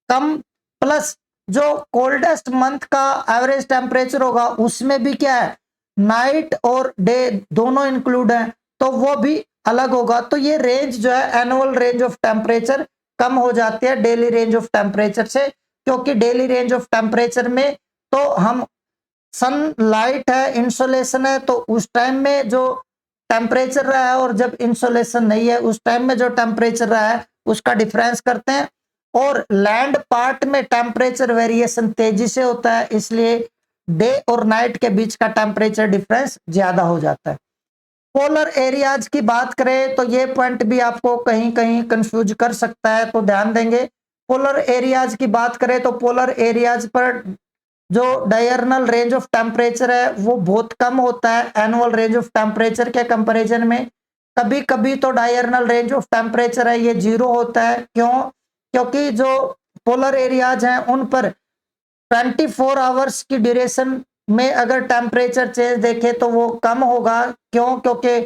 कम, प्लस जो कोल्डेस्ट मंथ का एवरेज टेम्परेचर होगा उसमें भी क्या है, नाइट और डे दोनों इंक्लूड है, तो वो भी अलग होगा। तो ये रेंज जो है एनुअल रेंज ऑफ टेम्परेचर कम हो जाती है डेली रेंज ऑफ टेम्परेचर से, क्योंकि डेली रेंज ऑफ टेम्परेचर में तो हम सनलाइट है, इंसोलेशन है, तो उस टाइम में जो टेम्परेचर रहा है और जब इंसोलेशन नहीं है उस टाइम में जो टेम्परेचर रहा है उसका डिफरेंस करते हैं। और लैंड पार्ट में टेम्परेचर वेरिएशन तेजी से होता है, इसलिए डे और नाइट के बीच का टेम्परेचर डिफरेंस ज्यादा हो जाता है। पोलर एरियाज की बात करें तो ये पॉइंट भी आपको कहीं कहीं कंफ्यूज कर सकता है, तो ध्यान देंगे। पोलर एरियाज की बात करें तो पोलर एरियाज पर जो डायरनल रेंज ऑफ टेम्परेचर है वो बहुत कम होता है एनुअल रेंज ऑफ टेम्परेचर के कंपैरिजन में। कभी कभी तो डायरनल रेंज ऑफ टेम्परेचर है ये 0 होता है। क्यों? क्योंकि जो पोलर एरियाज हैं उन पर 24 आवर्स की ड्यूरेशन में अगर टेम्परेचर चेंज देखें तो वो कम होगा। क्यों? क्योंकि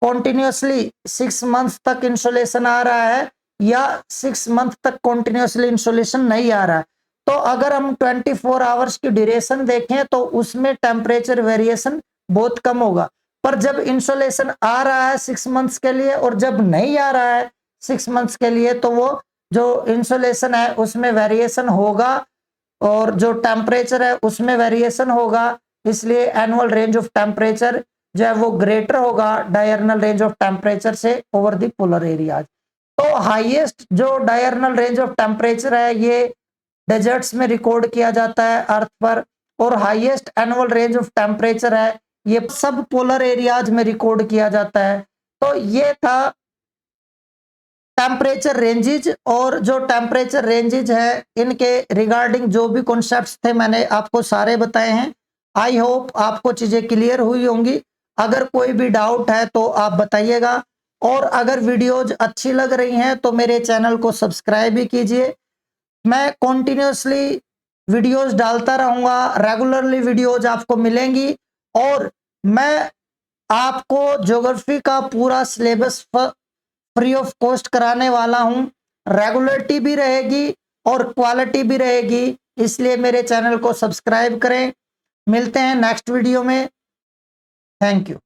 कॉन्टिन्यूसली 6 मंथ तक इंसोलेशन आ रहा है या 6 मंथ तक कॉन्टिन्यूसली इंसोलेशन नहीं आ रहा है। तो अगर हम 24 आवर्स की ड्यूरेशन देखें तो उसमें टेम्परेचर वेरिएशन बहुत कम होगा। पर जब इंसोलेशन आ रहा है 6 मंथ्स के लिए और जब नहीं आ रहा है 6 मंथ्स के लिए, तो वो जो इंसोलेशन है उसमें वेरिएशन होगा और जो टेम्परेचर है उसमें वेरिएशन होगा। इसलिए एनुअल रेंज ऑफ टेम्परेचर जो है वो ग्रेटर होगा डायरनल रेंज ऑफ टेम्परेचर से ओवर द पोलर एरियाज। तो हाईएस्ट जो डायरनल रेंज ऑफ टेम्परेचर है ये डेजर्ट्स में रिकॉर्ड किया जाता है अर्थ पर, और highest annual range of temperature है ये सब पोलर एरियाज में रिकॉर्ड किया जाता है। तो ये था टेम्परेचर रेंजेज, और जो टेम्परेचर रेंजेज है इनके रिगार्डिंग जो भी कॉन्सेप्ट्स थे मैंने आपको सारे बताए हैं। आई होप आपको चीजें क्लियर हुई होंगी। अगर कोई भी डाउट है तो आप बताइएगा, और अगर वीडियोज अच्छी लग रही हैं तो मेरे चैनल को सब्सक्राइब भी कीजिए। मैं कॉन्टिन्यूसली वीडियोज डालता रहूंगा, रेगुलरली वीडियोज आपको मिलेंगी, और मैं आपको ज्योग्राफी का पूरा सिलेबस फ्री ऑफ कॉस्ट कराने वाला हूं। रेगुलरिटी भी रहेगी और क्वालिटी भी रहेगी, इसलिए मेरे चैनल को सब्सक्राइब करें। मिलते हैं नेक्स्ट वीडियो में। Thank you.